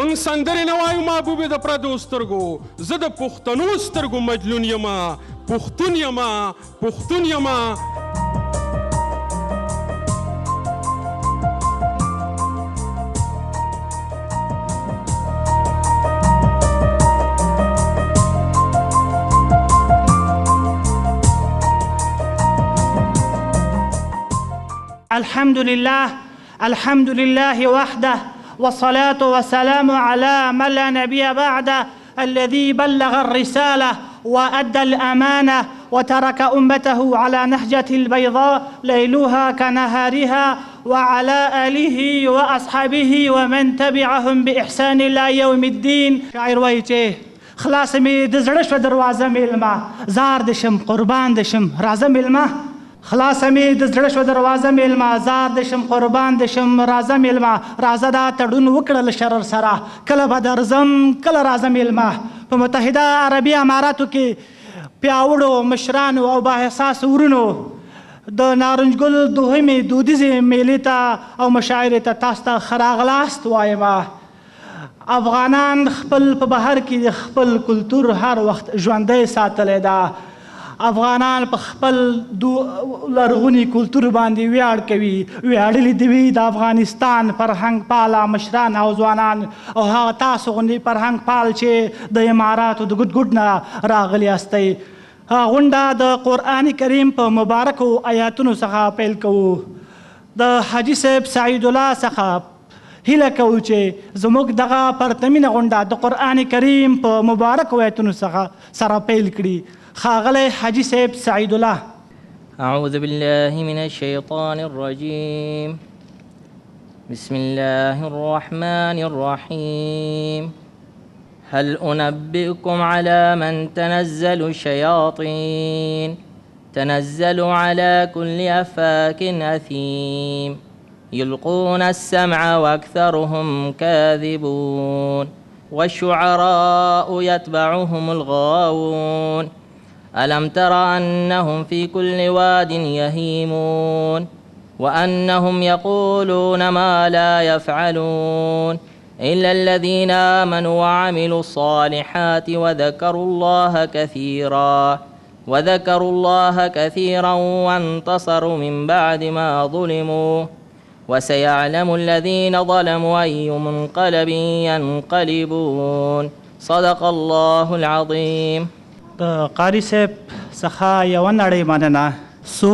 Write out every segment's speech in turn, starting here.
موږ سندرې نه وایو محبوبې د پردو سترګو، زه د پښتنو سترګو مجنون یمه، پښتون یمه، پښتون یمه. الحمد لله وحده والصلاة والسلام على من لا نبي بعده الذي بلغ الرسالة وأدى الأمانة وترك أمته على نهجة البيضاء ليلها كنهارها وعلى آله وأصحابه ومن تبعهم بإحسان إلى يوم الدين. شاعر وایي خلاص مې د زړه شوه دروازه مېلمه، زار دې شم قربان دې شم راځه مېلمه. خلاصه مې د زړه شوه دروازه مېلمه، زار دې شم قربان دې شم راځه مېلمه. راځه دا تړون وکړه له شرر سره، کله به درځم کله راځه مېلمه. په متحده عربي اماراتو کې پیاوړو مشرانو او بااحساسو ورونو د نارنج ګل دوهمې دودیزې میلې ته او مشاعرې ته تاسو ته ښه راغلاست وایم. افغانان خپل په بهر کې د خپل کلتور هر وخت ژوندی ساتلی ده. افغانان په خپل لرغوني کلتور باندې ویاړ کوي، ویاړلي دې وي د افغانستان فرهنګ پاله مشران او ځوانان او هغه تاسو غوندې فرهنګ پال چې د اماراتو د ګوټ ګوټ نه راغلي یاستئ. غونډه د قرآن کریم په مبارکو آیاتونو څخه پیل کوو. د حاجي صاحب سعید الله څخه هیله کوو چې زموږ دغه پرتمینه غونډه د قرآن کریم په مبارکو آیاتونو څخه سره پیل کړي. خاغلی حاجي صاحب سعید الله. أعوذ بالله من الشيطان الرجيم. بسم الله الرحمن الرحيم. هل أنبئكم على من تنزل الشياطين؟ تنزل على كل أفاك أثيم يلقون السمع وأكثرهم كاذبون والشعراء يتبعهم الغاوون ألم تر أنهم في كل واد يهيمون وأنهم يقولون ما لا يفعلون إلا الذين آمنوا وعملوا الصالحات وذكروا الله كثيرا وانتصروا من بعد ما ظلموا وسيعلم الذين ظلموا أي منقلب ينقلبون. صدق الله العظيم. د قاري صاحب څخه یوه نړۍ مننه. څو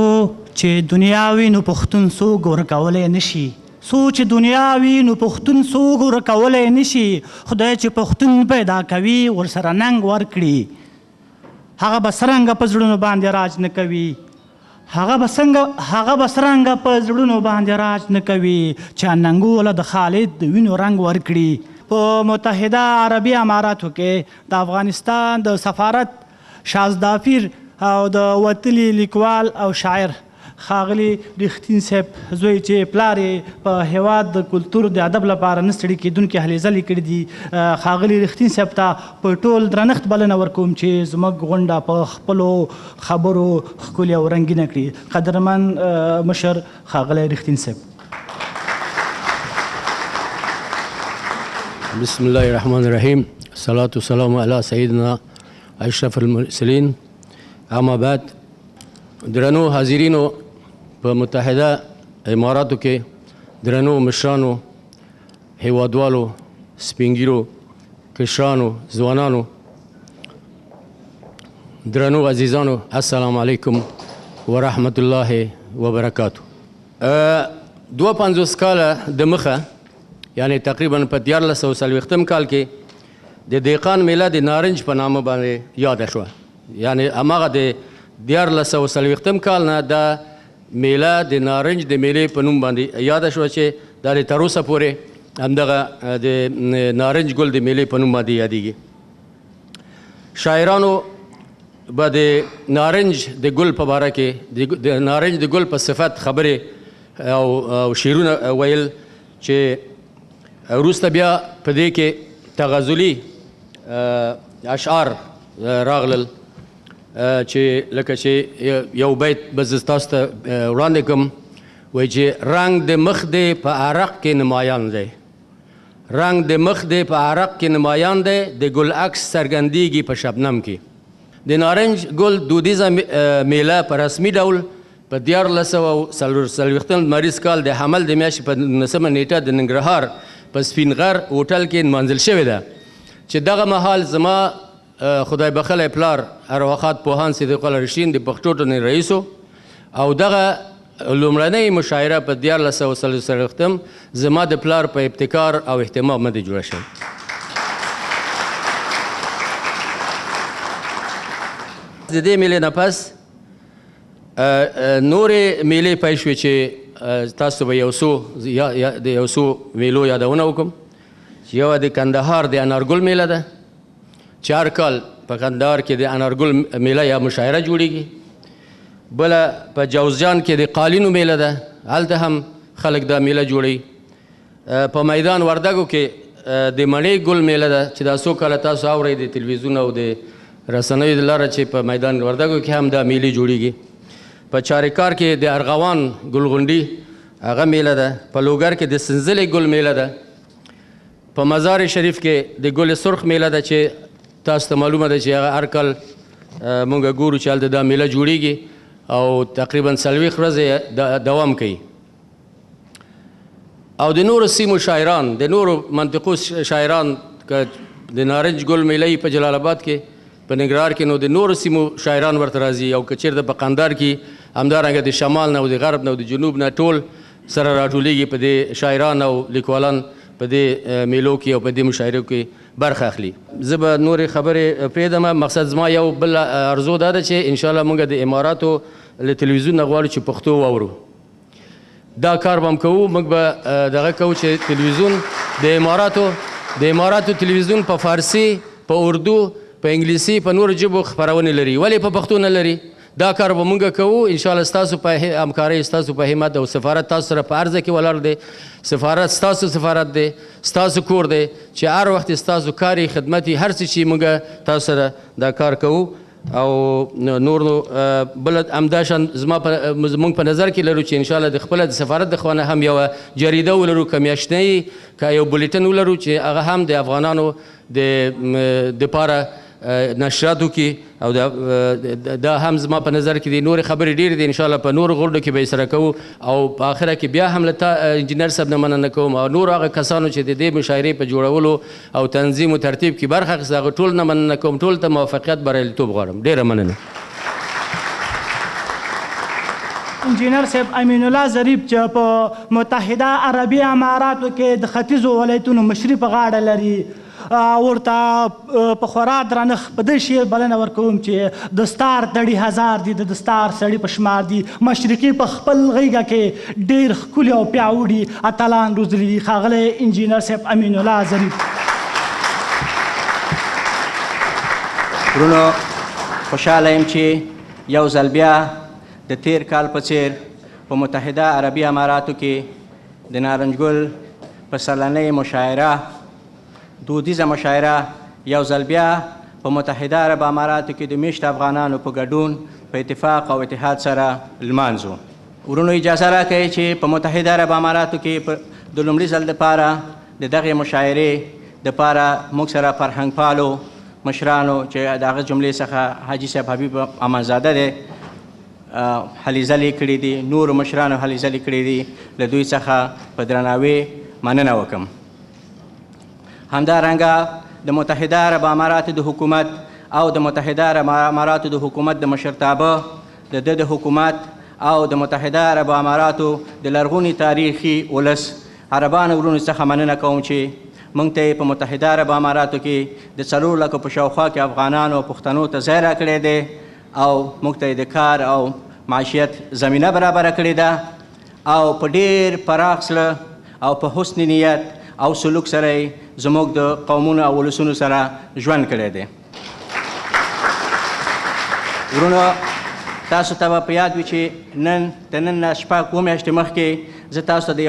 چې دنیا وي نو پښتون څوک ورکولی نشي، څو چې دنیا وي نو پښتون څوک ورکولی نشي. خدای چې پښتون پیدا کوي ورسره ننګ ورکړي، هغه به څرنګه په زړونو باندې راج نه کوي، هغه به څرنګه په زړونو باندې راج نه کوي چې ننګوله د خالد د وینو رنګ ورکړي. په متحده عربي اماراتو کې د افغانستان د سفارت شازدافیر او د وتلي لیکوال او شاعر ښاغلي رښتین صاحب زوی چې پلار یې په هیواد د کلتور د ادب لپاره نه ستړي کېدونکي هلې ځلې کړي دي. ښاغلي رښتین صاحب ته په ټول درنښت بلنه ورکوم چې زموږ غونډه په خپلو خبرو ښکلې او رنګینه کړي. قدرمن مشر ښاغلی رښتین صاحب. بسم الله الرحمن الرحیم. الصلاة والسلام علی سیدنا اشرف المرسلین. اما بعد، درنو حاضرینو په متحده اماراتو کې درنو مشرانو، هیوادوالو، سپینګیرو، کشرانو، ځوانانو، درنو عزیزانو، السلام علیکم ورحمت الله وبرکاتو. 52 کاله د مخه، یعنی تقریبا په 1440 کال کې د دهقان میله د نارنج په نامه باندې یاده شوه. یعنی هماغه د 1440 کال نه دا میله د نارنج د میلې په نوم باندې یاده شوه چې دا د تر اوسه پورې همدغه د نارنج ګل د میلې په نوم باندې یادیږي. شاعرانو به د نارنج د ګل په باره کې د نارنج د ګل په صفت خبرې او شعرونه ویل چې وروسته بیا په دې کې تغزلي اشعار راغلل چې لکه چې یو بیت به زه تاسو ته وړاندې کوم. وایي چې رنګ د مخ دی په عرق کې نمایان دی، رنگ د مخ دی په عرق کې نمایان دی د ګل عکس څرګندیږي په شبنم کې د نارنج ګل دودیزه میله په رسمي ډول په 1440 لمریز کال د حمل د میاشتې په 19 نیټه د ننګرهار په سپین غر هوټل کې نمانځل شوې ده چې دغه مهال زما خدای بخلی پلار ارواښاد پوهان صدیق الله رشین د پښتو ټولنې رئیس او دغه لومړنۍ مشاعره په 1440 زما د پلار په ابتکار او اهتمام باندې جوړه شوه. د دې میلې نه پس نورې میلې پیل شوې چې تاسو به یو څو میلو یادونه وکړم. یوه د کندهار د انارګل میله ده چې هر کال په کندهار کې د انارګل میله یا مشاعره جوړیږي. بله په جوزجان کې د قالینو میله ده، هلته هم خلک دا میله جوړوي. په میدان وردګو کې د مڼې ګل میله ده چې دا څو کاله تاسو اورئ د تلویزیون او د رسنیو د لاره چې په میدان وردګو کې هم دا میلې جوړیږي. په چاریکار کې د ارغوان ګلغونډي هغه میله ده. په لوګر کې د سنځلې ګل میله ده. په مزار شریف کې د ګل سرخ میله ده چې تاسو ته معلومه ده چې هغه هر کال مونږ ګورو چې هلته دا میله جوړیږي او تقریبا 40 ورځې دوام کوي. او د نورو سیمو شاعران د نورو منطقو شاعران که د نارنج ګل میله په جلال آباد کې په ننګرهار کې نو د نورو سیمو شاعران ورته راځي او که چېرته په قندهار کې همدارنګه د شمال نه او د غرب نه او د جنوب نه ټول سره راټولیږي په دې شاعران او لیکوالان په دې میلو کې او په دې مشاعرو کې برخه اخلي. زه به نورې خبرې پرېږدم. مقصد زما یو بل ارزو دا ده چې انشاءالله موږ د اماراتو له تلویزیون نه غواړو چې پښتو واورو. دا کار به هم کوو. موږ به دغه کوو چې تلویزیون د اماراتو تلویزیون په فارسي، په اردو، په انګلیسي، په نورو ژبو خپرونې لري. ولې په پښتو نه لري؟ دا کار به موږ کوو انشاءالله. ستاسو په همکارۍ، ستاسو په همت او سفارت تاسو سره په عرضه کې ولاړ دی. سفارت ستاسو سفارت دی، ستاسو کور دی چې هر وخت ستاسو کاري خدمتي هر څه چې موږ تاسو سره دا کار کوو. او نور نو بل همداشان زموږ په نظر کې لرو چې انشاءالله د خپله د سفارت د خوا نه هم یوه جریده ولرو، که میاشتنۍ، که یو بولیټن ولرو چې هغه هم د افغانانو دپاره نشراتو کې او دا هم زما په نظر کې دي. نورې خبرې ډېرې دي انشاءالله په نورو غونډو کې به یې سره کوو او په آخره کې بیا هم له انجینر صاحب نه مننه کوم او نورو هغه کسانو چې د دې مشاعرې په جوړولو او تنظیم او ترتیب کې برخه اخیسته هغه ټول نه مننه کوم. ټول ته موفقیت، بریالیتوب غواړم. ډېره مننه. انجینر صاحب امین الله ظریف چې په متحده عربي اماراتو کې د ختیځو ولایتونو مشري په غاړه لري، ورته په خورا درنښت په دې شعر بلنه ورکوم چې دستار دړي هزار دي، د دستار سړي په شمار دي. مشرقي په خپل غیږه کې ډېر ښکلي او پیاوړي اتلان روزلي دي. ښاغلی انجینر صاحب امین الله ظریف. ورونو خوشحاله یم چې یو ځل بیا د تیر کال په څېر په متحده عربي اماراتو کې د نارنج ګل په سلنۍ مشاعره، دودیزه مشاعره یو ځل بیا په متحده عرب اماراتو کې د میشت افغانانو په ګډون په اتفاق او اتحاد سره لمانځو. ورونو اجازه راکړئ چې په متحده عرب اماراتو کې د لومړي ځل دپاره د دغې مشاعرې دپاره موږ سره فرهنګ پالو مشرانو چې د هغه جملې څخه حاجي صاحب حبیب امانزاده دی هلې ځلې کړي دي، نورو مشرانو هلې ځلې کړي دي. له دوی څخه په درناوي مننه وکړم. همدارنګه د متحده عرب اماراتو د حکومت او د متحده عرب اماراتو د حکومت د مشرتابه د حکومت او د متحده عرب اماراتو د لرغوني تاریخي ولس عربانو ورونو څخه مننه کوم چې موږ ته په متحده عرب اماراتو کې د 4 لکو په شاوخوا کې افغانانو او پښتنو ته ځای راکړی دی او موږ ته د کار او معیشت زمینه برابره کړې ده او په ډېر پراخ زړه او په حسن نیت او سلوک سره زموږ د قومونو او ولسونو سره ژوند کړی دی. ورونو تاسو ته به په یاد وي چې د نن نه 6 میاشتې مخکې زه تاسو ته د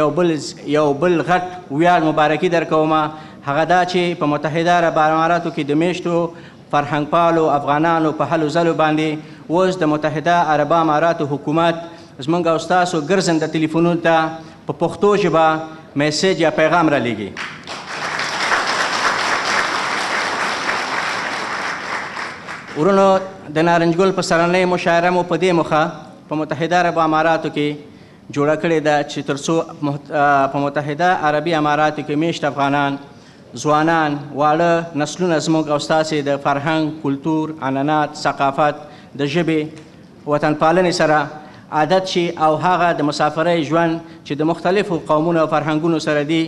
یو بل غټ ویاړ مبارکي درکوم. هغه دا چې په متحده عرب اماراتو کې د میشتو فرهنګ پالو افغانانو په هلو ځلو باندې اوس د متحده عرب اماراتو حکومت زموږ او ستاسو ګرځنده تلیفونونو ته په پښتو ژبه میسج یا پیغام را لیږي. ورونو د نارنج ګل په سرنۍ مشاعره مو په دې موخه په متحده عربو اماراتو کې جوړه کړې ده چې تر څو په متحده عربي اماراتو کې میشت افغانان ځوانان واړه نسلونه زموږ او ستاسې د فرهنګ کلتور عنعنات ثقافت د ژبې وطنپالنې سره عادت شي او هغه د مسافرۍ ژوند چې د مختلفو قومونو او فرهنګونو سره دي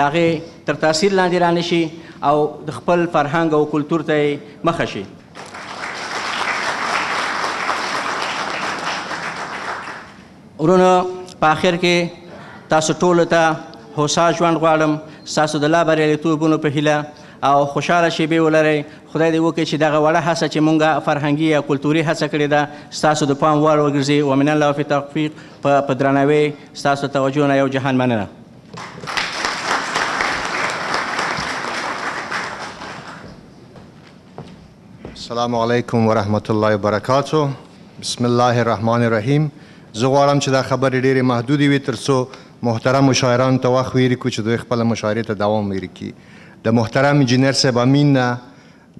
د هغې تر تاثیر لاندې رانشي او د خپل فرهنګ او کلتور ته یې مخه شي. ورونو په آخر کې تاسو ټولو ته هوسا ژوند غواړم، ستاسو د لا بریالیتوبونو په هیله او خوشحاله شیبې ولرئ. خدای دې وکړي چې دغه وړه هڅه چې مونږ فرهنګي او کلتوري هڅه کړې ده ستاسو د پام وړ وګرځي. ومن الله فی توفیق. په درناوي ستاسو توجه نه یو جهان مننه. السلام علیکم ورحمت الله وبرکاتو. بسم الله الرحمن الرحیم. زه غواړم چې دا خبرې ډېرې محدودې وي تر څو محترم مشاعرانو ته وخت ویري کړو چې دوی خپله مشاعرې ته دوام وکړي. د محترم انجینر صاحب امین نه،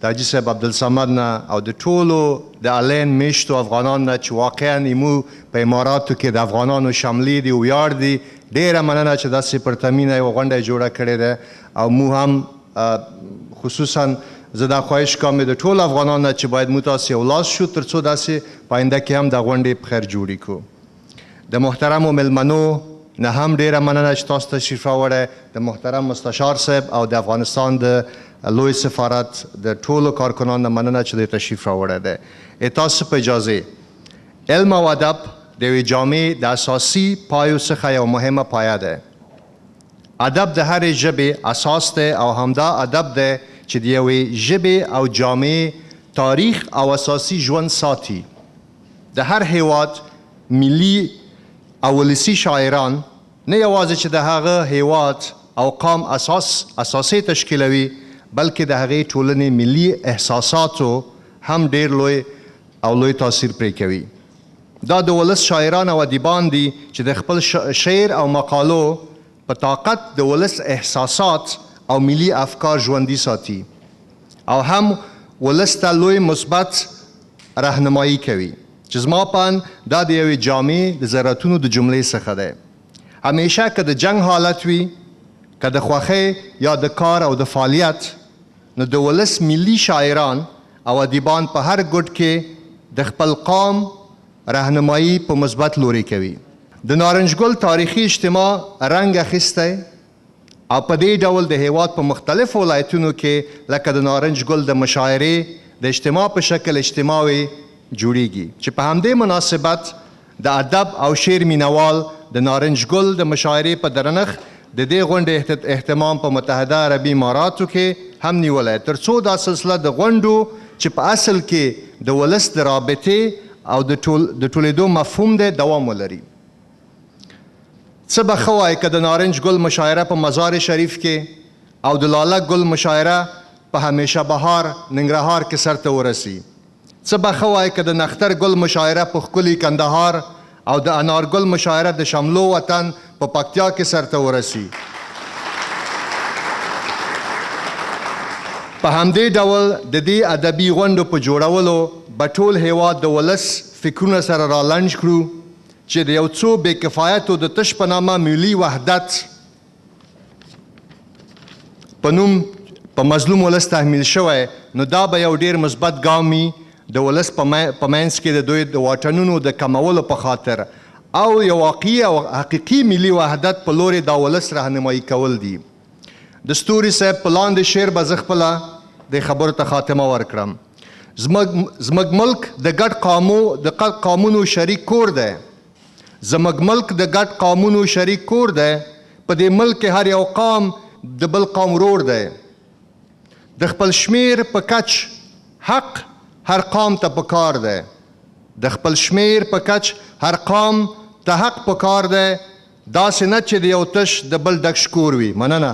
د حاجي صاحب عبدالصمد نه او د ټولو د الین میشتو افغانانو نه چې واقعا ایمو په اماراتو کې د افغانانو شملې دي او ویاړ دي، ډېره مننه چې داسې پرتمینه یوه غونډه یې جوړه کړې ده. او مو هم خصوصا زه دا خواهش کوم د ټولو افغانانو نه چې باید مو تاسې یو لاس شو تر څو داسې په آینده کې هم دا غونډې په خیر جوړې کړو. د محترمو مېلمنو نه هم ډېره مننه چې تاسو تشریف راوړی، د محترم مستشار صاحب او د افغانستان د لوی سفارت د ټولو کارکنانو نه مننه چې دوی تشریف راوړی دی. تاسو په اجازې علم او ادب د یوې جامع د اساسي پایو څخه یو مهمه پایه ده. ادب د هرې ژبې اساس دی او همدا ادب دی چې د یوې ژبې او جامع تاریخ او اساسي ژوند ساتي. د هر هیواد ملي او ولسي شاعران نه یوازې چې د هغه هیواد او قام اساسي تشکیلوي بلکې د هغې ټولنې ملي احساساتو هم ډېر لوی او لوی تاثیر پرې کوي. دا د ولس شاعران او ادیبان دي چې د خپل شعر او مقالو په طاقت د ولس احساسات او ملي افکار ژوندي ساتي او هم ولس ته لوی مثبت راهنمایي کوي چې زما په اند دا د یوې جامع د ضرورتونو د جملې څخه دی. همیشه که د جنګ حالت وي، که د خوښۍ یا د کار او د فعالیت، نو د ولس ملي شاعران او ادیبان په هر ګوټ کې د خپل قام راهنمایي په مثبت لوري کوي. د نارنج ګل تاریخي اجتماع رنګ اخیستی او په دې ډول د هیواد په مختلفو ولایتونو کې لکه د نارنج ګل د مشاعرې د اجتماع په شکل اجتماعي جوړیږي چې په همدې مناسبت د ادب او شعر مینوال د نارنج ګل د مشاعرې په درنښت د دې غونډې اهتمام په متحده عربي اماراتو کې هم نیولی تر څو دا سلسله د غونډو چې په اصل کې د ولس د رابطې او د ټولېدو مفهوم دی دوام ولري. څه به ښه وایي که د نارنج ګل مشاعره په مزار شریف کې او د لاله ګل مشاعره په همیشه بهار ننګرهار کې سرته ورسي. څه به ښه وایي که د نختر ګل مشاعره په ښکلي کندهار او د انارګل مشاعره د شملو وطن په پکتیا کې سرته ورسي. په همدې ډول د دې ادبي غونډو په جوړولو به ټول هیواد د ولس فکرونه سره رالنډ کړو چې د یو څو بې کفایتو د تش په نامه ملي وحدت په نوم په مظلوم ولس تحمیل شوی، نو دا به یو ډیر مثبت ګام وي د ولس په منځ کې د دوی د واټنونو د کمولو په خاطر او یو واقعي او حقیقي ملي وحدت په لورې دا ولس راهنمایي کول دي. د ستوري صاحب په لاندې شعر به زه خپله د خبرو ته خاتمه ورکړم. زموږ ملک د ګډ قومونو شریک کور دی. زموږ ملک د ګډ قومونو شریک کور دی. په دې ملک کې هر یو قوم د بل قوم ورور دی. د خپل شمیر په کچ حق هر قوم ته پکار دی. د خپل شمیر په کچ هر قوم ته حق پکار دی. داسې نه چې د یو تش د بل ډک شکور وي. مننه.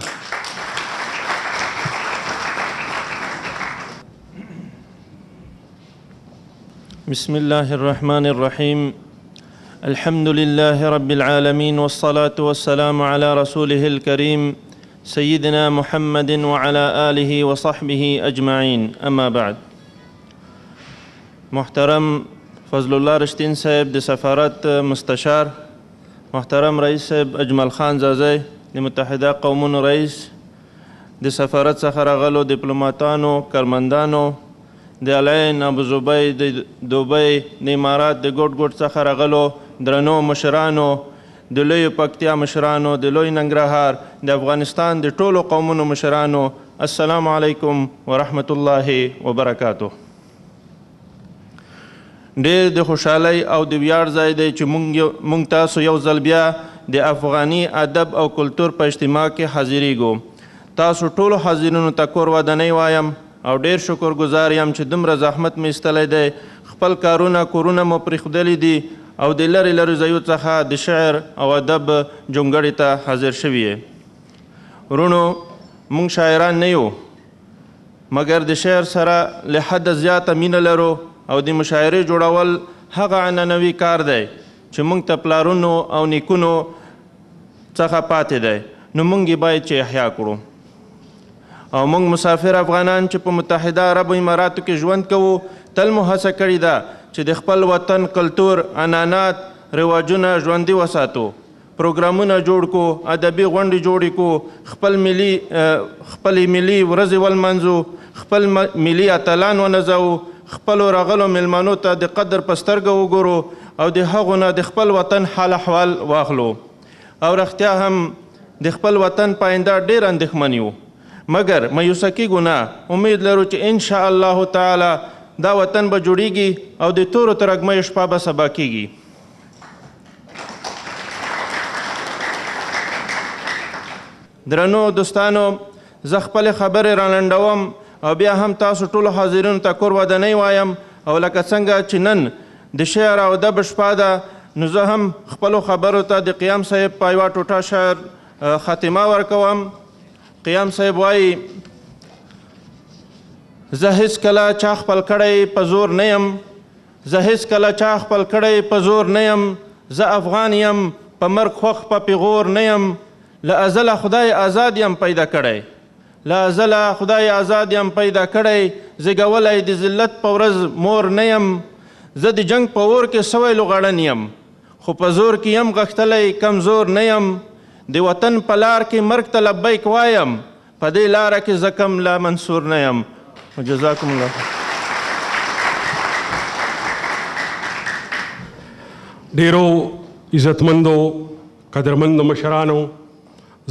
بسم الله الرحمن الرحيم. الحمد لله رب العالمين والصلاة والسلام على رسوله الكريم سيدنا محمد وعلى آله وصحبه أجمعين. أما بعد، محترم فضل الله رشتین صاحب د سفارت مستشار، محترم رئیس صاحب اجمل خان زازی د متحده قومونو رئیس، د سفارت څخه راغلو ډیپلوماتانو، کارمندانو، د الین ابوظبي د دوبۍ د امارات د ګوټ څخه راغلو درنو مشرانو، د لویو پکتیا مشرانو، د لوی ننګرهار، د افغانستان د ټولو قومونو مشرانو، السلام علیکم ورحمت الله وبرکاتو. ډېر د خوشحالۍ او د ویاړ ځای دی چې موږ تاسو یو ځل بیا د افغاني ادب او کلتور په اجتماع کې حاضریږو. تاسو ټولو حاضرینو ته کور ودانۍ وایم او ډېر شکرګزار یم چې دومره زحمت مې ایستلی دی، خپل کورونه مو پرېښودلي دي او د لرې لرې ځایو څخه د شعر او ادب جونګړې ته حاضر شوي یې. ورونو، موږ شاعران نه یو، مګر د شعر سره له حده زیاته مینه لرو او د مشاعرې جوړول هغه عنعنوي کار دی چې موږ ته پلارونو او نیکونو څخه پاتې دی، نو موږ یې باید چې احیا کړو. او موږ مسافر افغانان چې په متحده عربو اماراتو کې ژوند کوو تل مو هڅه کړې ده چې د خپل وطن کلتور، عنعنات، رواجونه ژوندي وساتو، پروګرامونه جوړ کو، ادبي غونډې جوړې کو، خپلې ملي ورځې ولمانځو، خپل ملي اتلان ونځو، خپلو راغلو میلمنو ته د قدر په سترګه وګورو او د هغو نه د خپل وطن حال احوال واخلو. او رښتیا هم د خپل وطن په آینده ډېر اندېښمن یو، مګر مایوسه کیږو نه، امید لرو چې ان شاء الله تعالی دا وطن به جوړیږي او د تورو ترږمیو شپه به سبا کیږي. درنو دوستانو، زه خپلې خبرې رالنډوم او بیا هم تاسو ټولو حاضرینو ته کور ودانۍ وایم. او لکه څنګه چې نن د شعر او ادب شپه ده، نو زه هم خپلو خبرو ته د قیام صاحب په یوه ټوټه شعر خاتمه ورکوم. قیام صاحب وایي: زه هیڅکله چا خپل کړی په زور نه یم، زه هیڅکله چا خپل کړی په زور نه یم، زه افغان یم په مرګ خوښ په پیغور نه یم، له ازله خدای آزاد یم پیدا کړی، له ازله خدای آزاد یم پیدا کړی، زیږولی د ذلت په ورځ مور نه یم، زه د جنګ په اور کې سوی لغړن یم، خو په زور کې یم غښتلی کمزور نه یم، د وطن په لار کې مرګ ته لبیک وایم، په دې لاره کې زه کم لا منصور نه یم. جزاکم الله. ډیرو عزتمندو قدرمندو مشرانو،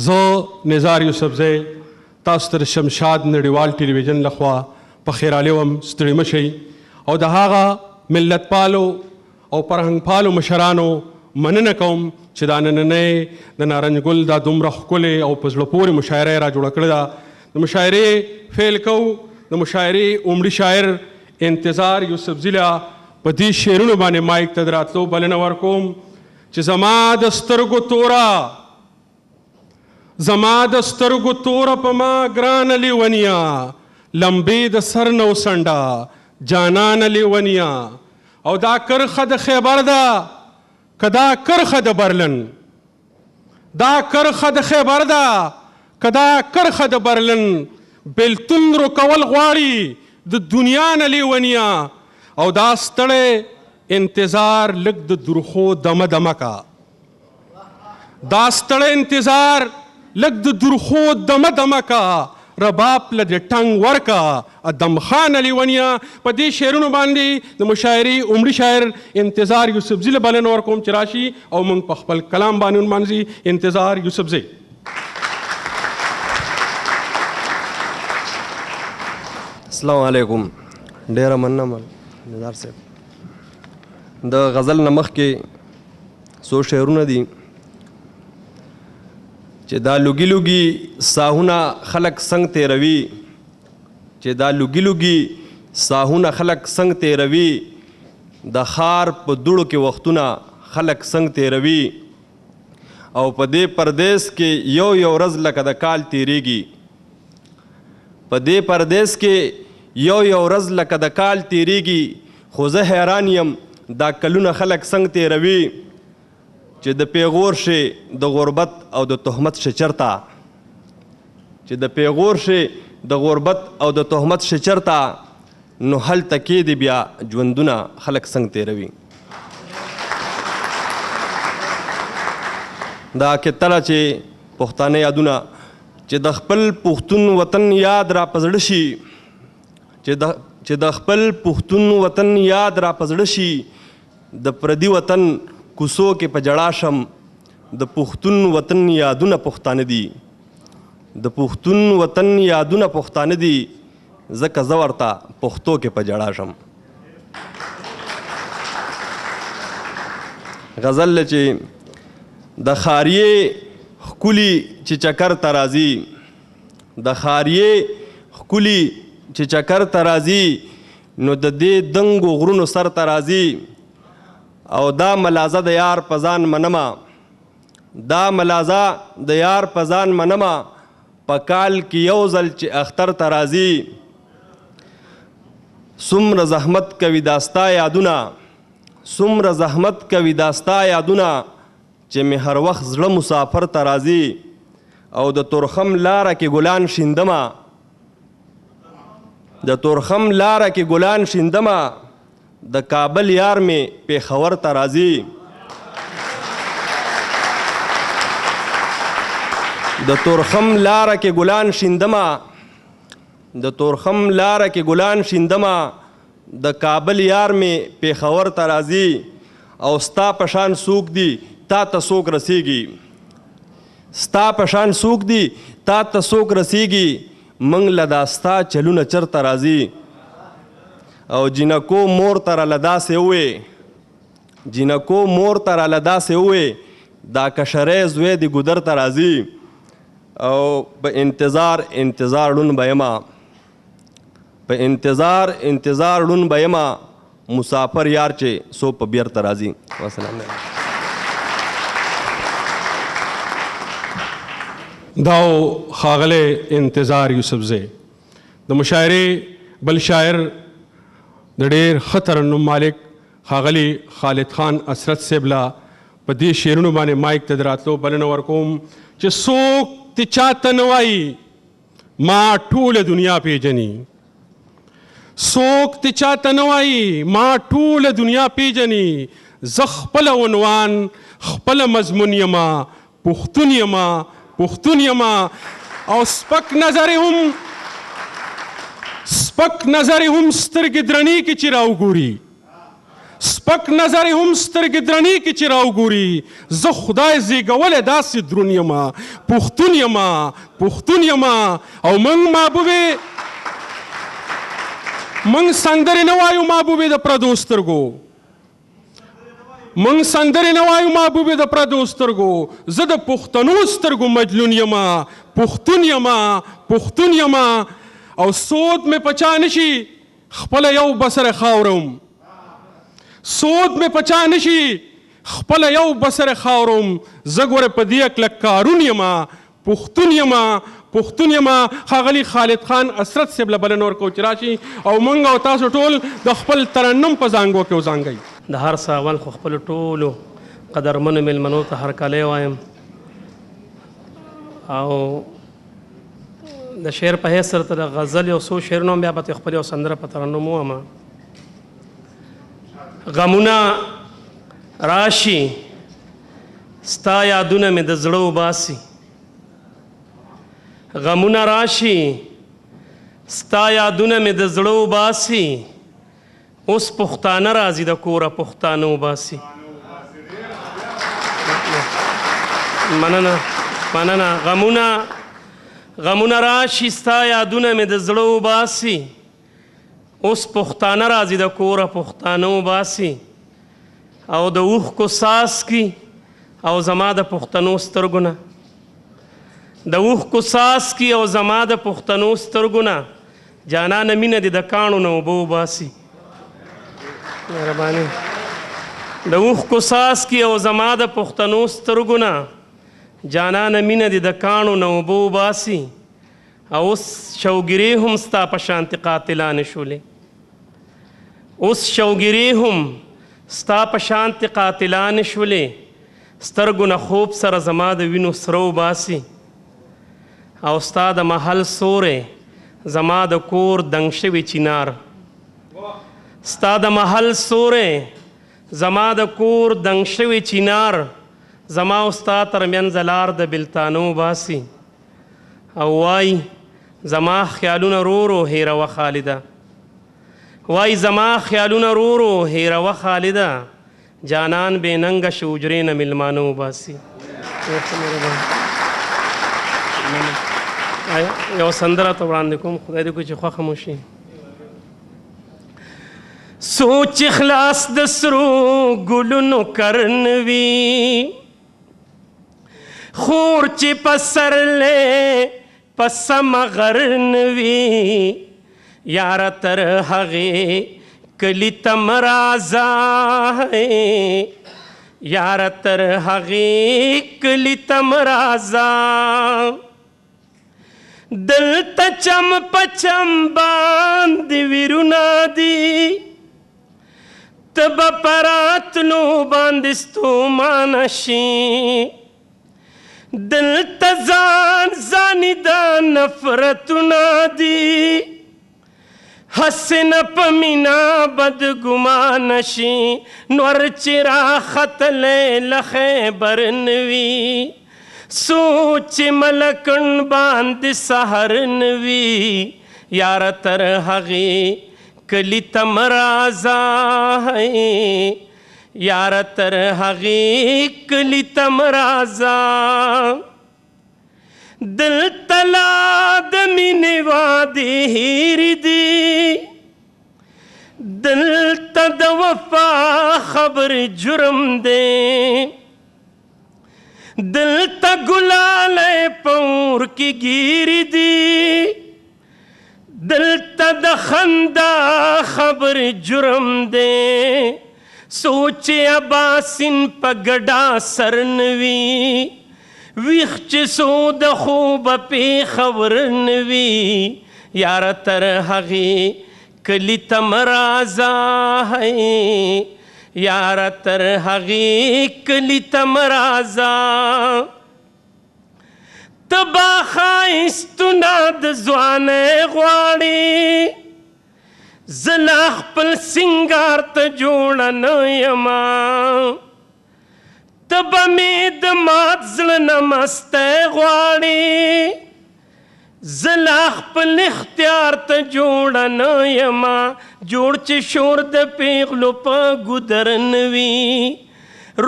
زه نزار یوسفزی تاسو ته د شمشاد نړیوال ټلویزیون لخوا په خیر علیوم، ستړي مه شئ. او د هغه ملت پالو او فرهنګ پالو مشرانو مننه کوم چې دا نننۍ د نارنج ګل دا دومره ښکلې او په زړه پورې مشاعره یې را جوړه کړې ده. د مشاعرې فیل کوو. د مشاعرې عمري شاعر انتظار یوسفزي له په دې شعرونو باندې مایک ته د راتلو بلنه ورکوم چې زما د سترګو توره، زما د سترګو توره په ما ګرانه لیونیه، لمبې د سر نه وڅنډه جانانه لیونیه. او دا کرخه د خیبر ده که دا کرخه د برلن، دا کرخه د خیبر ده که دا کرخه د برلن، بلتون رکول غواړي د دنیا نه لیونیه. او دا ستړی انتظار لږ د درخو دمه دمه کا، دا ستړی انتظار لږ د درخو دمه دمه کا، رباب له د ټنګ ورکا ادم خان لیونیه. په دې شعرونو باندې د مشاعرې عمري شاعر انتظار یوسفزي له بلنه ورکوم چې راشي او موږ په خپل کلام باندې ونمانځي. انتظار یوسفزي. السلام علیکم. ډیره مننه نزار صاحب. د غزل نه مخکې څو شعرونه دي چې دا لوګي لوګي ساهونه خلک څنګه تیروي، چې دا لوګي لوګي ساهونه خلک څنګه تیروي، د ښار په دوړو کې وختونه خلک څنګه تیروي، او په دې پردیس کې یو ورځ لکه د کال تیریږي، په دې پردیس کې یو ورځ لکه د کال تیریږي، خو زه حیران یم دا کلونه خلک څنګه تیروي، چې د پیغور شي د غربت او د تهمت شي چرته، چې د پیغور شي د غربت او د تهمت شي چرته، نو هلته کې د بیا ژوندونه خلک څنګه تیروي. دا کتله چې پښتانه یادونه چې د خپل پښتون وطن یاد را په زړه شي، چې د خپل پښتون وطن یاد را په زړه شي، د پردي وطن کوڅو کې په ژړا شم. د پښتون وطن یادونه پښتانه دي، د پښتون وطن یادونه پښتانه دي، ځکه زه ورته پښتو کې په ژړا شم. غزل چې د خاریې ښکلي چې چکر ته راځي، د خاریې ښکلي چې چکر ته راځي، نو د دې دنګو غرونو سر ته راځي. او دا ملازه د یار په ځان منمه، دا ملازه د یار په ځان منمه، په کال کې یو ځل چې اختر ته راځي. څومره زحمت کوي دا ستا یادونه، څومره زحمت کوي دا ستا یادونه، چې مې هر وخت زړه مسافر ته راځي. او د تورخم لاره کې ګلان شیندمه، د تورخم لاره کې ګلان شیندمه، د کابل یار مې پېښور ته راځي. د تورخم لاره کې ګلان شیندمه، د تورخم لاره کې ګلان شیندمه، د کابل یار مې پېښور ته راځي. او ستا په شان څوک دي تا ته څوک رسیږي، ستا په شان څوک دي تا ته څوک رسیږي، موږ له دا ستا چلونه چرته راځي. او جینکو مور ته راله داسې ووې، جینکو مور ته راله داسې ووې، دا کشری زوی د ګودر ته راځي. او په انتظار انتظار ړوند به یمه، په انتظار انتظار ړوند به یمه، مسافر یار چې سو په بیرته راځي. والسلام علیکم. داو ښاغلی انتظار یوسفزی د مشاعرې بل شاعر د ډېر ښه ترنم مالک ښاغلي خالد خان اسرت صاحب له په دې شعرونو باندې مایک ته د راتلو بلنه ورکوم چې څوک ته چاته نه وایي ما ټوله دنیا پیژني، څوک ته چاته نه وایي ما ټوله دنیا پیژني، زه خپله عنوان خپله مضمون یمه، پښتون یمه پښتون یمه. او سپک نظر هم سترګې درنې کې چې راوګوري، سپک نظر هم سترګې درنې کې چې راوګوري، زه خدای زیږولی داسې دروند یمه، پښتون یمه پښتون یمه. او موږ سندرې نه وایو محبوبې د پردو سترګو، موږ سندرې نه وایو محبوبې د پردو سترګو، زه د پښتنو سترګو مجنون یمه، پښتون یمه پښتون یمه. او سود مې په چا نشي خپله یو بسره خاورم، سود مې په چا نشي خپله یو بسره خاورم، زه ګوره په دې کلک کارون یمه، پښتون یمه پښتون یمه. ښاغلي خالد خان اسرت صاحب له بلنه ورکوو چې راشي او موږ او تاسو ټول د خپل ترنم په زانګو کې وزانګئ. د هر څه اول خو خپلو ټولو قدرمنو میلمنو ته هرکلی وایم. او د شعر په حیث سره د غزل یو څو شعرونه هم بیا به خپل یو سندره په ترنم وویمه. غمونه راشي ستا یادونه مې د زړه وباسي، غمونه راشي ستا یادونه مې د زړه وباسي، اوس پښتانه راځي د کوره پښتانه وباسي. مننه مننه. غمونه راشي ستا یادونه مې د زړه وباسي، اوس پښتانه راځي د کوره پښتانه وباسي. او د اوښکو څاڅکي او زما د پښتنو سترګو نه، د اوښکو څاڅکي او زما د پښتنو سترګو نه، جانانه مینه دې د کاڼو نه اوبه وباسي. مهرباني. د اوښکو څاڅکي او زما د پښتنو سترګو نه، جانانه مینه دې د کاڼو نه اوبه وباسي. او اوس شوګیرې هم ستا په شانتې قاتلانې شولې، اوس شوګیرې هم ستا په شانتې قاتلانې شولې، سترګو نه خوب سره زما د وینو سره وباسي. او ستا د محل سورې زما د کور دنګ شوی چینار، ستا د محل سوری زما د کور دنګ شوي چینار زما او ستا ترمنځ لار د بلتانو باسي او وای زما خیالونه رورو هیروه خالده وای زما خیالونه رورو هیروه خالده جانان بې ننګه شو حجرې نه میلمانه وباسي یو سندره ته وړاندې کوم خدای دې کوي چې خوښه مو شي سوچ خلاص د سرو ګلونو کرن وي خور چې په سرلې په سمه غرن وي یاره تر هغې کلي ته مه راځه یاره تر هغې کلي ته مه راځه دلته چم په چم باندې ویرونه دي ته به په راتلو باندې ستومانه شي دلته ځان ځاني دا نفرتونه دي هسې نه په مینا بدګمانه شي نور چې راختلی له خیبر نه وي سوچ ملکن باندې سحر نه وي یاره تر هغې کلي ته مه راځه یاره تر هغې کلي ته مه راځه دلته لا د مینې وعدې هېرې دي دلته د وفا خبرې جرم دی دلته ګلالی په اور کې ګیرې دي دلته د خندا خبرې جرم دی سوچ اباسین په ګډا سر نه وي ویښ چې سو د خوبه پېښور نه وي یاره تر هغې کلي ته مه راځه یاره تر هغې کلي ته مه راځه ته با ښایستونه د ځوانۍ غواړې زه لا خپل سینګار ته جوړه نه یمه ته به مې د مات زړه نه مستی غواړې زه لا خپل اختیار ته جوړه نه یمه جوړ چې شور د پیغلو په ګودر نه وي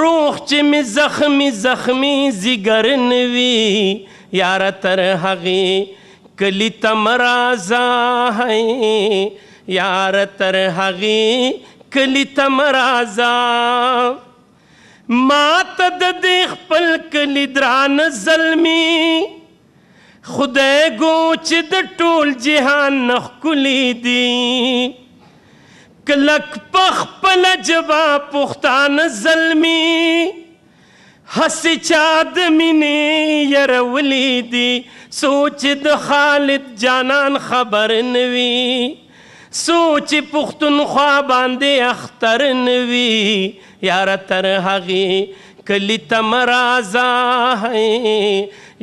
روح چې مې زخمي زخمي ځیګر نه وي یاره تر هغې کلي ته مه راځه یاره تر هغې کلي ته مه راځه ما ته د دې خپل کلي درانه زلمي خدای ګو چې د ټول جهان نه ښکلي دي کلک په خپله ژبه پښتانه زلمي هسې چا د مینې یرولي دي سوچ د خالد جانان خبر نه وي سوچ پښتونخوا باندې اختر نه وي یاره تر هغې کلي ته مه راځه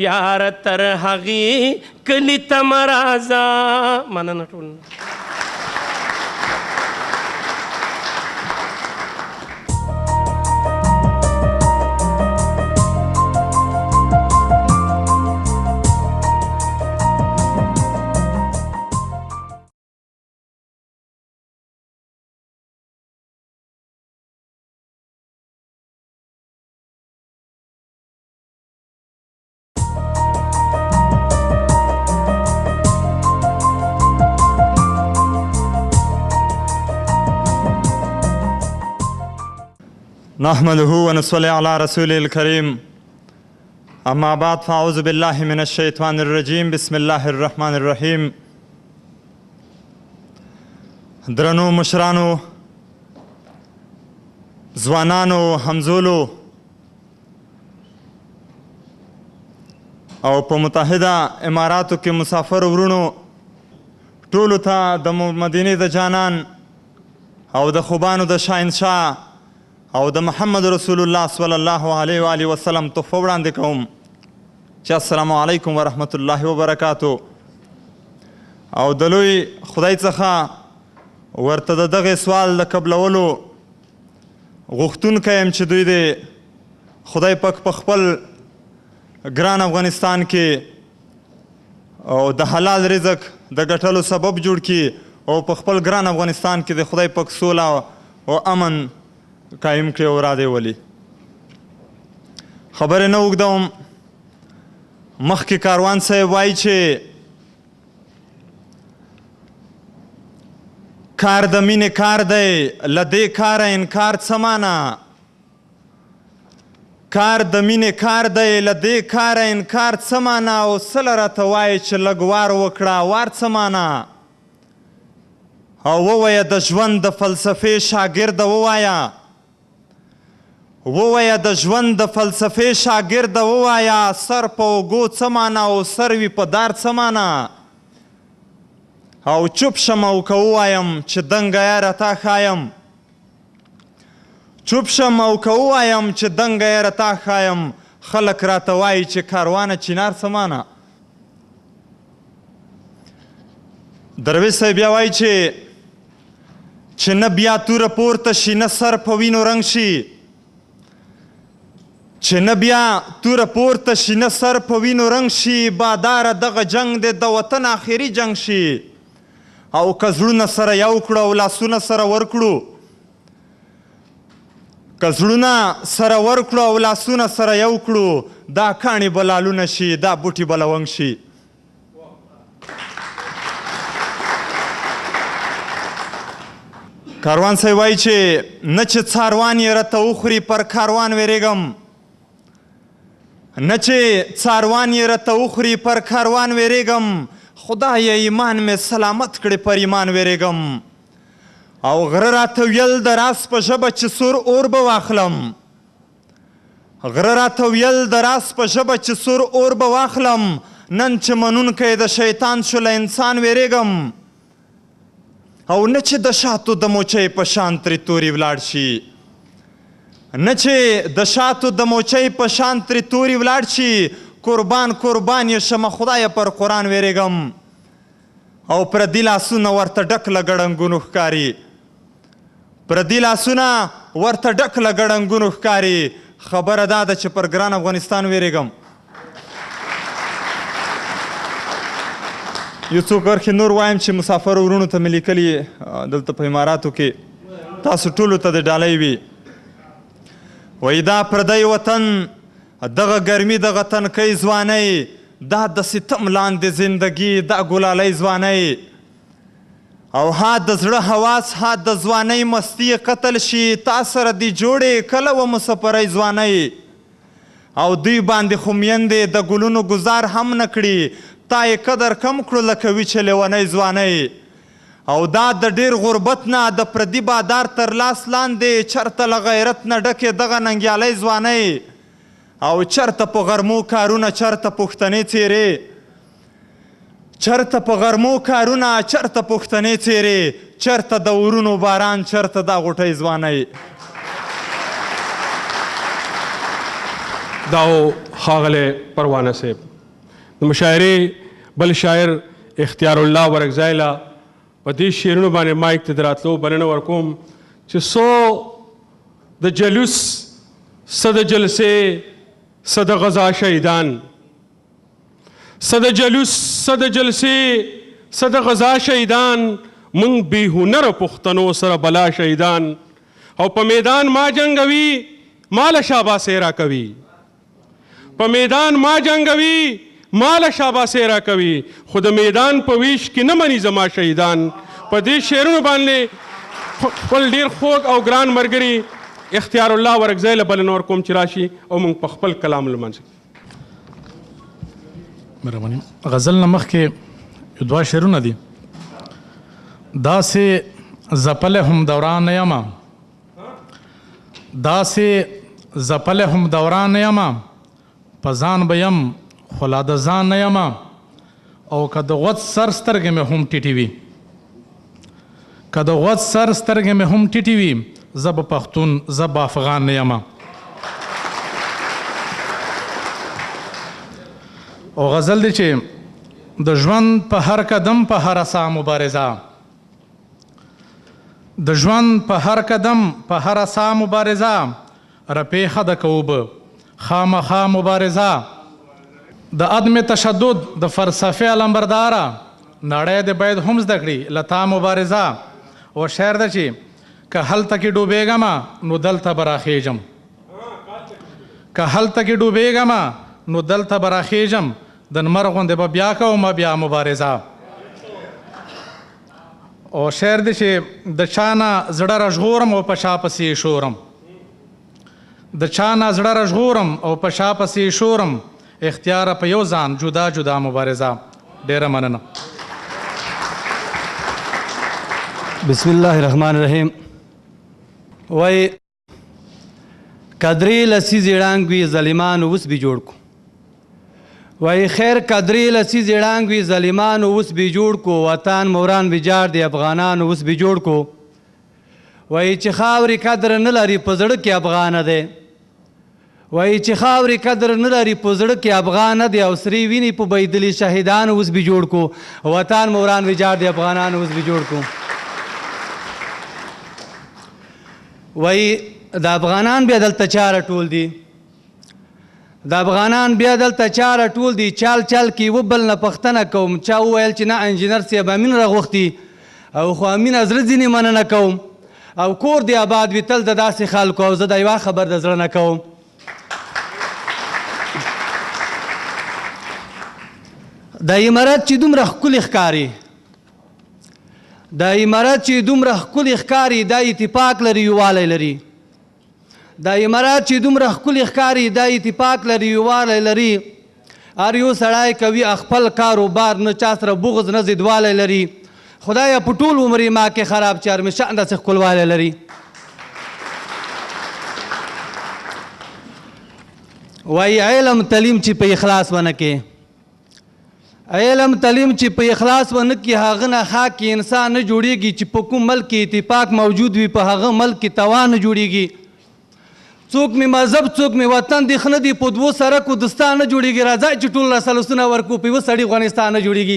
یاره تر هغې کلي ته مه راځه مننه ټول نحمده ونصلي على رسوله الكريم اما بعد فاعوذ بالله من الشيطان الرجيم بسم الله الرحمن الرحيم درنو مشرانو ځوانانو همزولو او په متحده اماراتو کې مسافر ورونو ټولو ته د مدینې د جانان او د خوبانو د شاهنشاه او د محمد رسول الله صلی الله علیه و آله وسلم تحفه وړاندې کوم چې السلام علیکم ورحمت الله وبرکاتو او د لوی خدای څخه ورته د دغې سوال د قبلولو غوښتونکی یم چې دوی د خدای پاک په خپل ګران افغانستان کې او د حلال رزق د ګټلو سبب جوړ کړي او په خپل ګران افغانستان کې د خدای پاک سوله او امن قایم کړي او را دې ولي. خبرې نه اوږدوم. مخکې کاروان صاحب وایي چې کار د مینې کار دی، له دې کاره انکار څه معنا؟ کار د مینې کار دی، له دې کاره انکار څه معنا؟ او سله راته وایي چې لږ وار وکړه، وار څه معنا؟ او ووایه د ژوند د فلسفې شاګرده ووایه، ووایه د ژوند د فلسفې شاګرده ووایه، سر په اوږو څه معنا او سر وي په دار څه معنا؟ او چوپ شم او که ووایم چې دنګه یاره تا ښایم، چوپ شم او که ووایم چې دنګه یاره تا ښایم، خلک راته وایي چې کاروانه چینار څه معنا؟ درویش صاحب بیا وایي چې نه بیا توره پورته شي، نه سر په وینو رنګ شي، چې نه بیا توره پورته شي، نه سر په وینو رنګ شي، باداره دغه جنګ دی د وطن آخري جنګ شي. او که زړونه سره یو کړو او لاسونه سره ورکړو، که زړونه سره ورکړو او لاسونه سره یو کړو، دا کاڼي به لالونه شي، دا بوټي به لونګ شي. کاروان صاحب وایي چې نه چې څاروان یې راته وخوري پر کاروان ویرېږم، نه چې څاروان یې راته وخوري پر کاروان ویرېږم، خدایه ایمان مې سلامت کړې پر ایمان ویرېږم. او غره راته ویل د راس په ژبه چې سور اور به واخلم، غره راته ویل د راس په ژبه چې سور اور به واخلم، نن چې منونکی د شیطان شو له انسان ویرېږم. او نه چې د شاتو د موچۍ په شان ترې تورې ولاړ شي، نه چې د شاتو د موچۍ په شان ترې تورې ولاړ شي، قربان قربان یې شمه خدایه پر قرآن ویرېږم. او پردي لاسونه ورته ډک له ګړنګونو ښکاري، پردي لاسونه ورته ډک له ګړنګونو ښکاري. خبره دا ده چې پر ګران افغانستان ویرېږم. یو څو کرښې نور وایم چې مسافر ورونو ته مې لیکلي دلته په اماراتو کې، تاسو ټولو ته د ډالۍ وي. وایي دا پردی وطن، دغه ګرمي دغه تنکۍ ځوانۍ، دا د ستم لاندې زندګي دا ګلالۍ ځوانۍ. او ها د زړه حواس ها د ځوانۍ مستي قتل شي، تا سره دې جوړې کله و مسافرۍ ځوانۍ. او دوی باندې خو میندې د ګلونو ګزار هم نه کړي، تا یې قدر کم کړو لکه ویچې لیونۍ ځوانۍ. او دا د ډېر غربت نه د پردي بادار تر لاس لاندې، چرته له غیرت نه ډکې دغه ننګیالۍ ځوانۍ. او چرته په غرمو کارونه، چرته پښتنې څیرې، چرته په غرمو کارونه، چرته پښتنې څیرې، چرته د ورونو باران، چرته دا غوټۍ ځوانۍ. دا ښاغلی پروانه صاحب. د مشاعرې بل شاعر اختیار الله ورکزیله په دې شعرونو باندې مایک ته د راتلو بلنه ورکوم چې څو د جلوس، څه د جلسې، څه د غزا شهیدان، څه د جلوس، څه د جلسې، څه د غزا شهیدان، موږ بې هنره پښتنو سره بلا شهیدان. او په میدان ما جنګوي ماله شاباسې راکوي، په میدان ما جنګوي ماله شاباسې راکوي، خو د میدان په ویش کې نه مني زما شهیدان. په دې شعرونو باندې خپل ډېر خوږ او ګران ملګري اختیار الله ورکزی له بلنه ورکوم چې راشي او موږ په خپل کلام لمانځو. مهرباني. غزل نه مخکې یو دوه شعرونه دي. داسې ځپلی هم دوران نه یمه، داسې ځپلی هم دوران نه یمه، په ځان به یم خو لا د ځان نه یمه. او که د غوڅ سر سترګې مې هم ټیټې وي، که د غوڅ سر سترګې مې هم ټیټې وي، زه به پښتون، زه به افغان نه یمه. او غزل دی چې د ژوند په هر قدم په هر ساه مبارزه، د ژوند په هر قدم په هره سا مبارزه رپېښه ده که اوبه خامخا مبارزه د عدم تشدد د فلسفې علمبرداره نړۍ د باید هم زده کړي له تا مبارزه او شعر ده چې که هلته کې ډوبېږمه نو دلته به راخېږم که هلته کې ډوبېږمه نو دلته به راخېږم د لمر غوندې به بیا کومه بیا مبارزه او شعر دی چې د چا نه زړه راژغورم او په شا پسې شورم د چا نه زړه راژغورم او په شا پسې شورم اختیاره په یو ځان جدا جدا مبارزه ډیره مننه بسم الله الرحمن الرحیم وای قدرې لسیزې ړانګ وي ظالمانو اوس به جوړ کو وای خیر قدرې لسیزې ړانګ وي ظالمانو اوس به جوړ کو وطن موران ویجاړ دی افغانانو اوس به جوړ کو وای چې خاورې قدر نه لري په زړه کې افغانه دی وای چې خاورې قدر نه لري په زړه کې افغانه دی او سرې وینې په بهېدلي شهیدانو اوس به جوړ کو وطن موران ویجاړ دی افغانانو اوس به جوړ کو وای د افغانان بیا دلته چاره ټول دي د افغانان بیا دلته چاره ټول دي چال چال کې و بل نه پښتنه کوم چا وویل چې نه انجینر صاحب امین راغوښتي او خو امین زړه ځینې مننه کوم او کور دی آباد وي تل د داسې خلکو او زه د یوه خبر د زړه نه کوم د امارت چې دومره ښکلي ښکاري د امارت چې دومره ښکلي ښکاري دا اتفاق لري یووالی لري د امارت چې دومره ښکلي ښکاري دا اتفاق لري یووالی لري هر یو سړی کوي خپل کاروبار نه چا سره بغض نه ضدوالی لري خدایه په ټول عمر یې ما کې خراب چې همیشه انداسې ښکلوالی لري وایي علم تعلیم چې په اخلاص ونه کې علم تعلیم چې په اخلاص ونه کې هغه نه خاک انسان نه جوړیږي چې په کوم ملک کې اتفاق موجود وي په هغه ملک کې توان نه جوړیږي څوک مې مذهب څوک مې وطن دی ښه نه دی په دوو سرکو دستان نه جوړیږي راځه چې ټول رسلسونه ورکو په یوه سړي افغانستان نه جوړیږي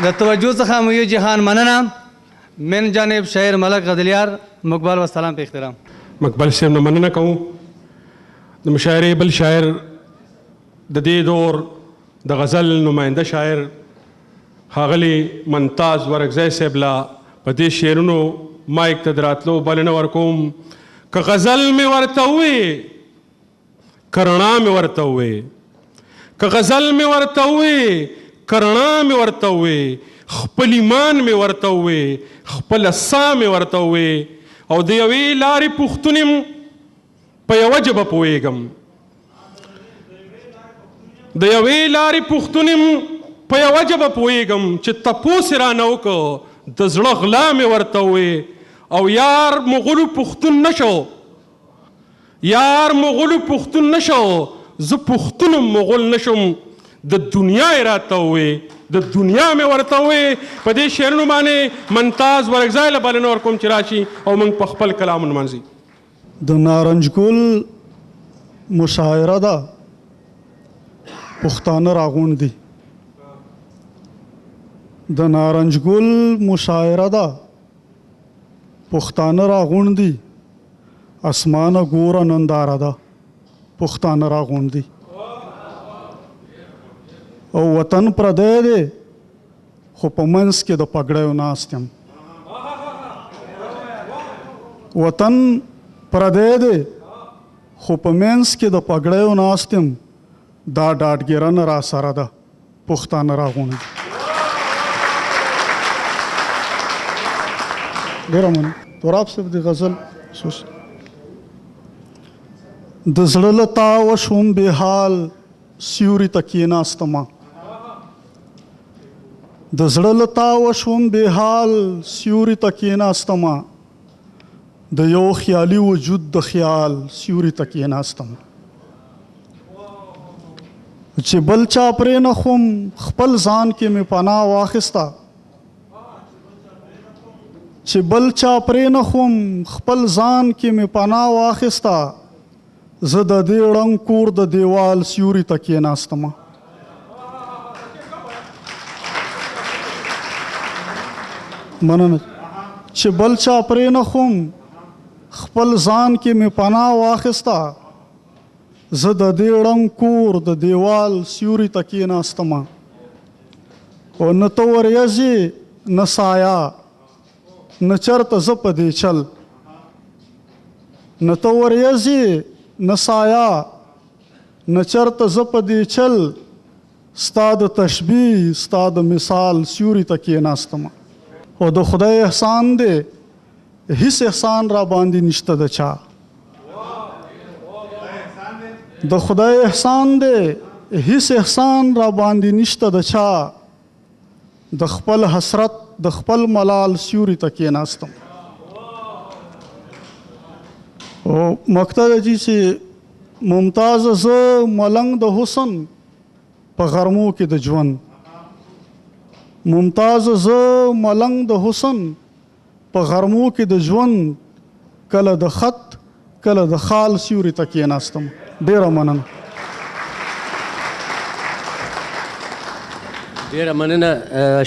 د توجه څخه مو یو جهان مننه من جانب شاعر ملک غزلیار مقبل والسلام په احترام مقبل صاحب نه مننه کوم د مشاعرې بل شاعر د دې دور د غزل نماینده شاعر ښاغلي ممتاز ورکزی صاحب لا په دې شعرونو مایک ته د راتلو بلنه ورکوم که غزل مې ورته ووې که رڼا مې ورته ووې که غزل مې ورته ووې که رڼا مې ورته ووې خپل ایمان مې ورته ووې خپله ساه مې ورته ووې او د یوې لارې پوښتون یم په یوه ژبه پوهېږم د یوې لارې پوښتون یم په یوه ژبه پوهېږم چې تپوس یې رانه وکړه د زړه غلا مې ورته ووې او یار مغلو پښتون نشو یار مغلو پښتون نشو زه پښتون مغل نشم د دنیا یې راته ووې د دنیا مې ورته ووې په دې شعرونو باندې ممتاز ورکزی له بلنه ورکوم چې راشي او موږ په خپل کلام ونمانځي د نارنج ګل مشاعره ده پښتانه راغونډي د نارنج ګل مشاعره ده پښتانه راغونډي اسمانه ګوره ننداره ده پښتانه راغونډي او وطن پردی دی خو په منځ کې د پګړیو ناست یم وطن پردی دی خو په منځ کې د پګړیو ناست یم دا ډاډګیرنه را سره ده پښتانه راغونډي ډېره مننه تراب صاحب د غزل د زړه له تاوه شوم بې حال سیوري ته کښېناستمه د زړه له تاوه شوم بې حال سیوري ته کښېناستمه د یو خیالي وجود د خیال سیوري ته کښېناستمه چې بل چا پرې نه خوم خپل ځان کې مې پناه واخیسته چې بل چا پرې نه خوم خپل ځان کې مې پناه واخیسته زه د دې ړنګ کور د دیوال سیوري ته کښېناستمه مننه چې بل چا پرې نه خوم خپل ځان کې مې پناه واخیسته زه د دې ړنګ کور د دیوال سیوري ته کېناستمه او نه ته وریځې نه سایه نه چرته زه په دې چل نه ته وریځې نه سایه نه چرته زه په دې چل ستا د تشبیه ستا د مثال سیوري ته کېناستمه او د خدای احسان دی هیڅ احسان را باندې نشته د چا د خدای احسان دی هیڅ احسان را باندې نشته د چا د خپل حسرت د خپل ملال سیوري ته کېناستم او مقتده جی چې ممتاز زه ملنګ د حسن په غرمو کې د ژوند ممتاز زه ملنګ د حسن په غرمو کې د ژوند کله د خط کله د خال سیوري ته کېناستم ډېره مننه ډېره مننه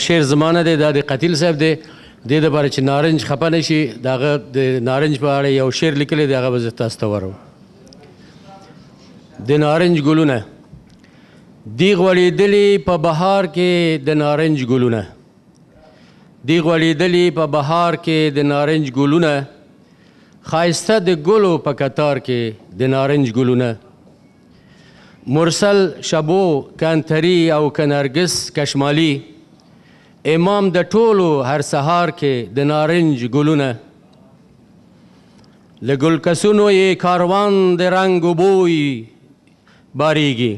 شعر زمانه دی دا د قتیل صاحب دی دې دپاره چې نارنج خفه نه شي د هغه د نارنج په اړه یو شعر لیکلی دی هغه به زه تاسو ته ورو د نارنج ګلونه دی غوړېدلي په بهار کې د نارنج ګلونه دی غوړېدلي په بهار کې د نارنج ګلونه ښایسته د ګلو په کتار کې د نارنج ګلونه مرسل شبو کانتري او کنرګس کشمالي امام د ټولو هر سهار کې د نارنج ګلونه له ګلکسونو یې کاروان د رنګ و بوی باریږي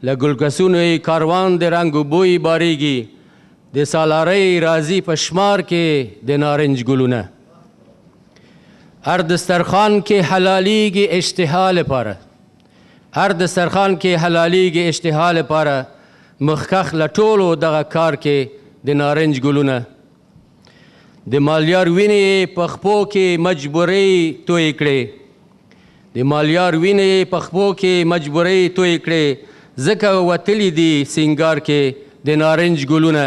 له ګلکسونو یې کاروان د رنګ و بوی باریږي د سالارۍ راځي په شمار کې د نارنج ګلونه هر دسترخوان کې حلالیږي اشتها لپاره هر دسترخوان کې حلالیږي اشتها لپاره مخکخ له ټولو دغه کار کې د نارنج ګلونه د مالیار وینې په خپو کې مجبورۍ توی کړې د مالیار وینې په خپو کې مجبورۍ توی کړې ځکه وتلي دي سینګار کې د نارنج ګلونه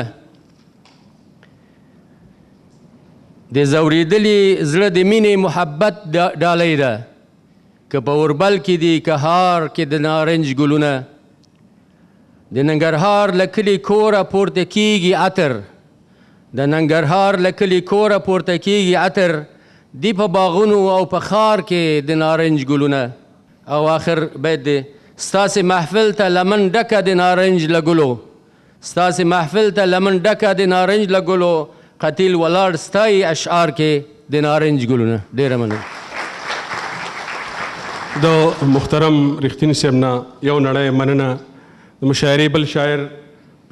د زوریدلي زړه د مینې محبت ډالۍ ده که په اوربل کې دي که هار کې د نارنج ګلونه د ننګرهار له کلي کوره پورته کیږي عطر د ننګرهار له کلي کوره پورته کیږي عطر دی په باغونو او په ښار کې د نارنج ګلونه او آخر بیت دی ستاسې محفل ته لمن ډکه د نارنج له ګلو ستاسې محفل ته لمن ډکه د نارنج له ګلو قتیل ولاړ ستایي اشعار کې د نارنج ګلونه ډېره مننه د محترم رښتیني صاحب نه یو نړۍ مننه د مشاعرې بل شاعر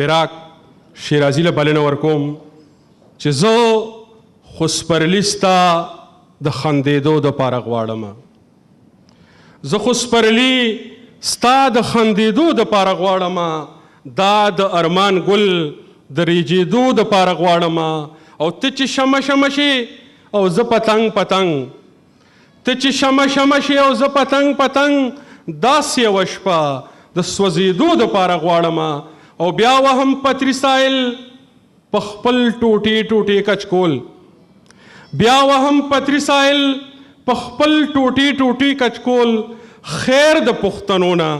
پراک شیرازي له بلنه ورکوم چې زه خو سپرلي ستا د خندېدو دپاره غواړم زه خو سپرلي ستا د خندېدو دپاره غواړم دا د ارمان ګل د ریجېدو دپاره غواړم او ته چې شمه شمه شي او زه پتنګ پتنګ ته چې شمه شمه شي او زه پتنګ پتنګ داسې یوه شپه د سوځېدو دپاره غواړم او بیا وهم پتري سایل په خپل ټوټې ټوټې کچکول بیا وهم پتري سایل په خپل ټوټې ټوټې کچکول خیر د پښتنو نه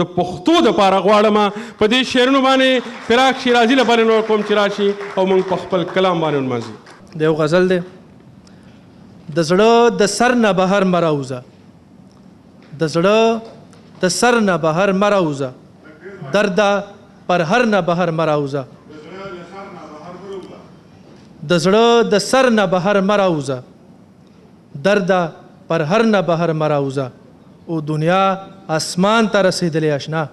د پښتو دپاره غواړم په دې شعرونو باندې فراق شیرازي له بلنه ورکوم چې راشي او موږ په خپل کلام باندې ونمانځي د یو غزل دی د زړه د سر نه بهر مه راوځه د زړه د سر نه بهر مه راوځه درده پر هر نه بهر مه راوځه د زړه د سر نه بهر مه راوځه درده پر هر نه بهر مه راوځه او دنیا اسمان ته رسېدلې اشنا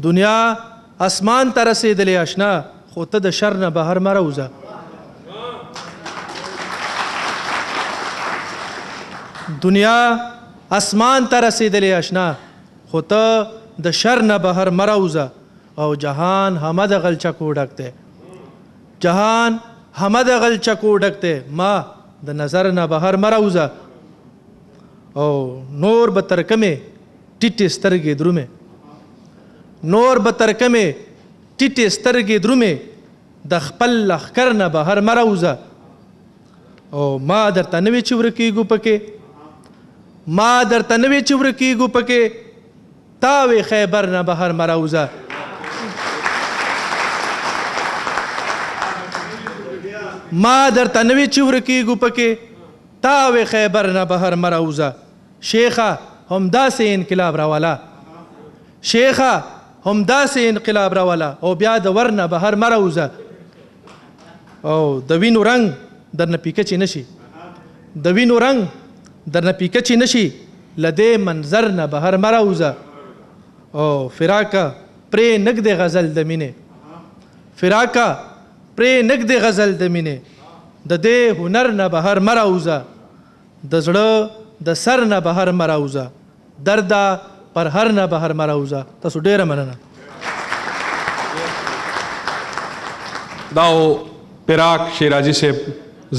دنیا اسمان ته رسېدلې اشنا خو ته د شر نه بهر مه راوځه دنیا اسمان ته رسېدلې اشنا خو ته د شر نه بهر مه راوځه او جهان همه د غلچکو ډک دی جهان همه د غلچکو ډک دی ما د نظر نه بهر مه راوځه او نور به تر کمې ټیټې سترګې درومې نور به تر کمې ټیټې سترګې درومې د خپل لښکر نه بهر مه راوځه او ما درته نه وی چې ورکېږو پکې ما درته نه وی چې ورکېږو پکې تا وی خیبر نه بهر مه راوځه ما درته نه وی چې ورکېږو پکې تا وی خیبر نه بهر مه راوځه شیخه همداسې انقلاب راوله شیخه همداسې انقلاب راوله او بیا د ور نه بهر مه راوځه او د وینو رنګ درنه پیکه چې نشي د وینو رنګ درنه پیکه چې نشي له دې منظر نه بهر مه راوځه او فراقه پرې نږدې غزل د مینې فراقه پرې نږدې غزل د مینې د دې هنر نه بهر مه راوځه د زړه د سر نه بهر مه راوځه درده پر هر نه بهر مه راوځه تاسو ډېره مننه دا پراک شیرازي صاحب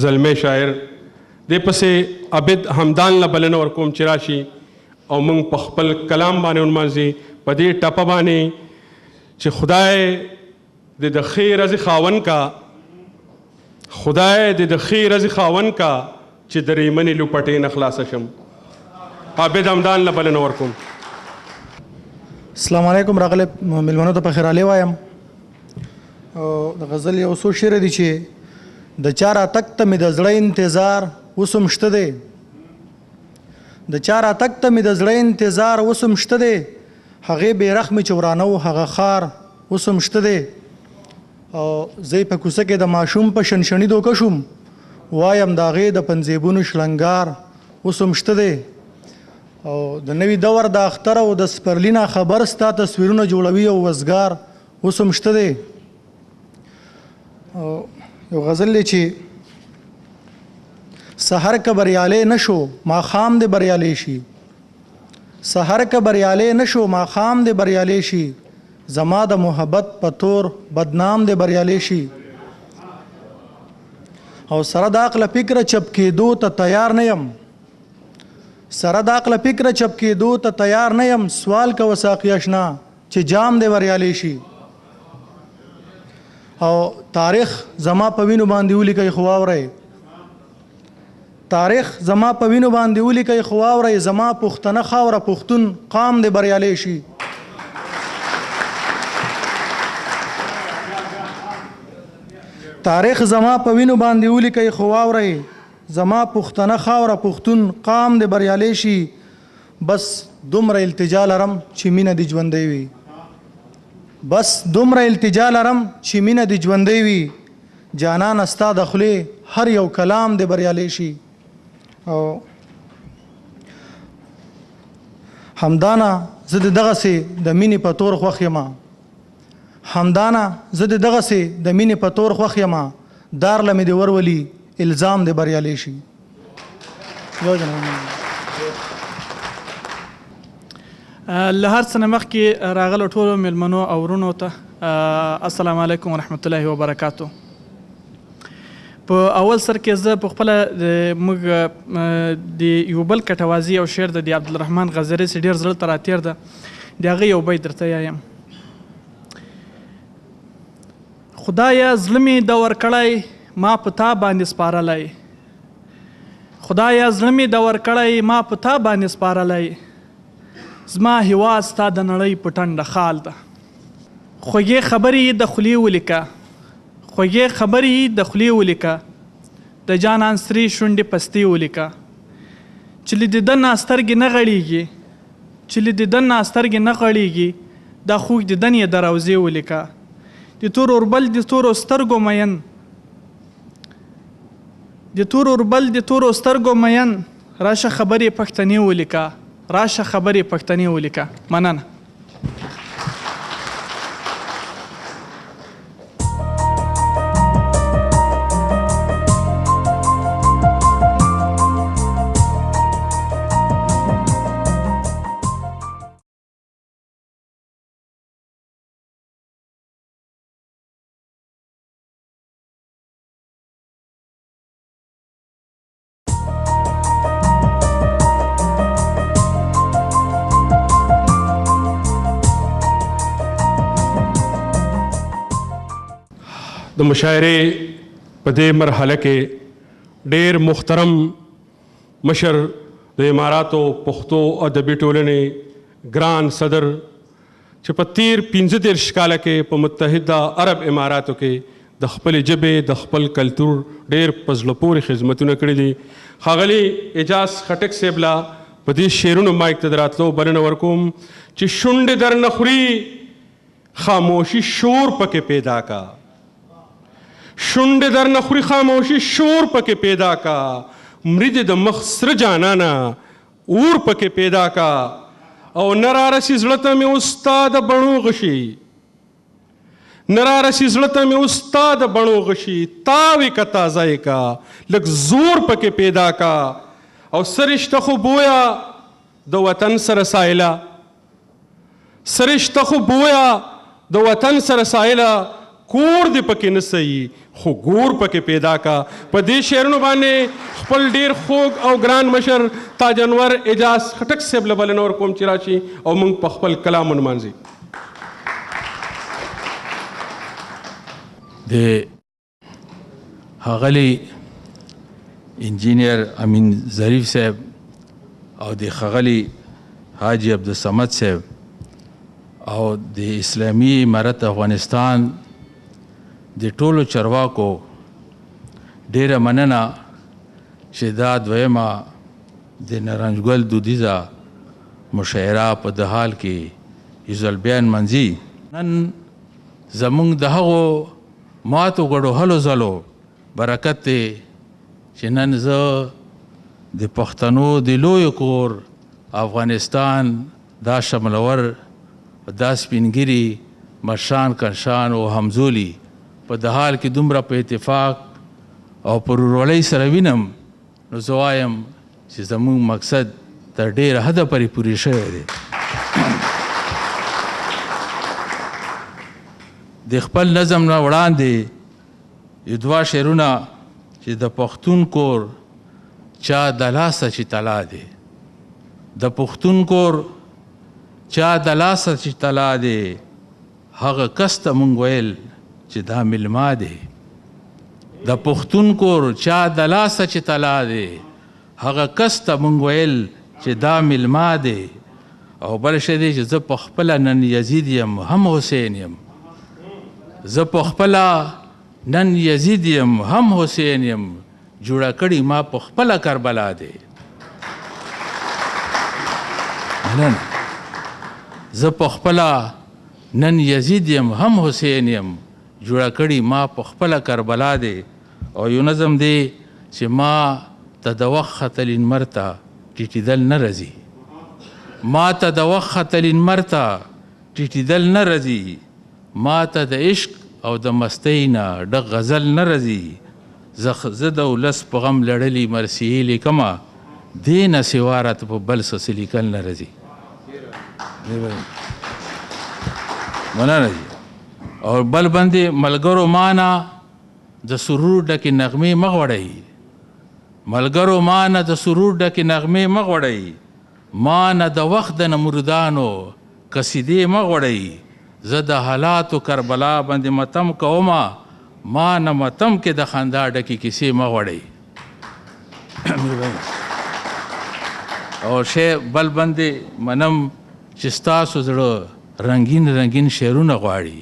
زلمی شاعر دې پسې عبد حمدان له بلنه ورکوم چې راشي او موږ په خپل کلام باندې ونمانځي په دې ټپه باندې چې خدای دې د ښې ورځې خاوند کا خدای دې د ښې ورځې خاوند کا چې د ریمنې لوپټې نه خلاصه شم عابد حمدان له بلنه ورکوم السلام علیکم راغلی مېلمنو ته پخیر علی وایم او د غزل یو څو شعر دي چې د چا راتګ ته مې د زړه انتظار اوس هم شته دی د چا راتګ ته مې د زړه انتظار اوس هم شته دی هغې بې رحمې چې ورانه و هغه ښار اوس هم شته دی او زه یې په کوڅه کې د ماشوم په شنشني دوکه شوم وایم د هغې د پنځېبونو شلنګار اوس هم شته دی او د نوي دور د اختر او د سپرلي نه خبر ستا تصویرونه جوړوي او وزګار اوس هم شته دی یو غزل دی چې سحر که بریالی نشو ماښام دې بریالی شي سحر که بریالی نشو ماښام دې بریالی شي زما د محبت په تور بدنام دې بریالی شي او سره د عقله فکره چپ کېدو ته تیار نه یم سره د عقله فکره چپ کېدو ته تیار نه یم سوال کوه ساقي اشنا چې جام دې بریالی شي او تاریخ زما په وینو باندې ولیکئ خو واورئ تاریخ زما په وینو باندې ولیکئ خو واورئ زما پښتنه خاوره پښتون قام دې بریالی شي تاریخ زما په وینو باندې ولیکئ خو واورئ زما پښتنه خاوره پښتون قام دې بریالی شي بس دومره التجا لرم چې مینه دې ژوندی وي بس دومره التجا لرم چې مینه دې ژوندی وي جانانه ستا د خولې هر یو کلام دې بریالی شي او همدانه زه د دغسې د مینې په تور خوښ یم همدانه زه د دغسې د مینې په تور خوښ یم دار له مې دې ورولي الزام دې بریالی شي له هر څه نه مخکې راغلو ټولو میلمنو او ورونو ته السلام علیکم ورحمت الله وبرکاتو په اول سر کې زه په خپله موږ د یو بل کټوازي او شعر د عبدالرحمن غزري چې ډېر زړه ته راتېر ده د هغه یو بیت درته یایم خدایه زړه مې د ورکړی ما په تا باندې سپارلی خدایه زړه مې د ورکړی ما په تا باندې سپارلی زما هیواد ستا د نړۍ په ټنډه خال ده خوږې خبرې د خولې ولیکه خوږې خبرې د خولې ولیکه د جانان سرې شونډې پستې ولیکه چې له دیدن نه سترګې نه غړېږي چې له دیدن نه سترګې نه غړېږي دا خوږ دیدن یې د روضې ولیکه د تور اوربل د تورو سترګو مین د تور اوربل د تورو سترګو مین راشه خبرې پښتنې ولیکه راشه خبرې پښتنې ولیکه مننه د مشاعرې په دې مرحله کې ډېر محترم مشر د اماراتو پښتو ادبي ټولنې ګران صدر چې په تیر 15 کاله کې په متحده عرب اماراتو کې د خپلې ژبې د خپل کلتور ډېر په زړه پورې خدمتونه کړي دي ښاغلي اعجاز خټک صاحب لا په دې شعرونو مایک ته د راتلو بلنه ورکوم چې شونډې در نه خوري خاموشي شور پکې پیدا کا شونډې در نه خوري خاموشي شور پکې پیدا کا مرید د مخ سره جانانا اور پکې پیدا کا او نرارسی زړه ته مې استاد بڼو غشي نرارسی زړه ته مې استاد بڼو غشي تاوی کا تازه کا لږ زور پکې پیدا کا او سرشته خو بویا د وطن سره سایله سرشته خو بویا د وطن سره سایله کور دې پکې نه صحیح خو ګور پکې پیدا کا په دې شعرونو باندې خپل ډېر خوږ او ګران مشر تاج انور اعجاز خټک صاحب له بلنه ورکوم چې راشي او موږ په خپل کلام ونمانځي د ښاغلي انجینیر امین ظریف صاحب او د ښاغلي حاجي عبدالصمد صاحب او د اسلامي امارت افغانستان د ټولو چارواکو ډیره مننه چې دا دویمه د نارنجګل دودیزه مشاعره په د حال کې یو ځل بیا نمانځي نن زموږ د هغو ماتو ګډو هلو ځلو برکت دی چې نن زه د پښتنو د لویو کور افغانستان دا شملور دا سپینګیري مشان کنشان او همزولي په د حال کې دومره په اتفاق او پر ورولۍ سره وینم نو زه وایم چې زموږ مقصد تر ډېره حده پورې پوره شوی دی د خپل نظم نه وړاندې یو دوه شعرونه چې د پښتون کور چا د لاسه چې طلا دی د پښتون کور چا د لاسه چې طلا دی هغه کس ته مونږ ویل چې دا ملما دی د پښتون کور چا د لاسه چې طلا دی هغه کس ته مونږ ویل چې دا ملما دی او بل شی دی چې زه په خپله نن یزید یم هم حسین یم زه په خپله نن یزید یم هم حسین یم جوړه کړي ما په خپله کربلا دی نن زه په خپله نن یزید یم هم حسین یم جوړه کړي ما په خپله کربلا دی او یو نظم دی چې ما ته د وخت ختلین مرته ټیټېدل نه راځي ما ته د وخت ختلین مرته ټیټېدل نه راځي ما ته د عشق او د مستۍ نه ډک غزل نه راځي زه د ولس په غم لړلي مرثیې لیکمه دې نه سوا راته په بل څه لیکل نه راځي مننه دي او بل باندې ملګرو مانا د سرور ډکې نغمې مه غوړئ ملګرو مانا د سرور ډکې نغمې مه غوړئ مانا د وخت د نمردانو قصیدې مه غوړئ زه د حالاتو کربلا باندې متم کومه ما نه متم کې د خندا ډکې کیسې مه غوړئ او شی بل باندې منم چې ستاسو زړه رنگین رنگین شعرونه غواړي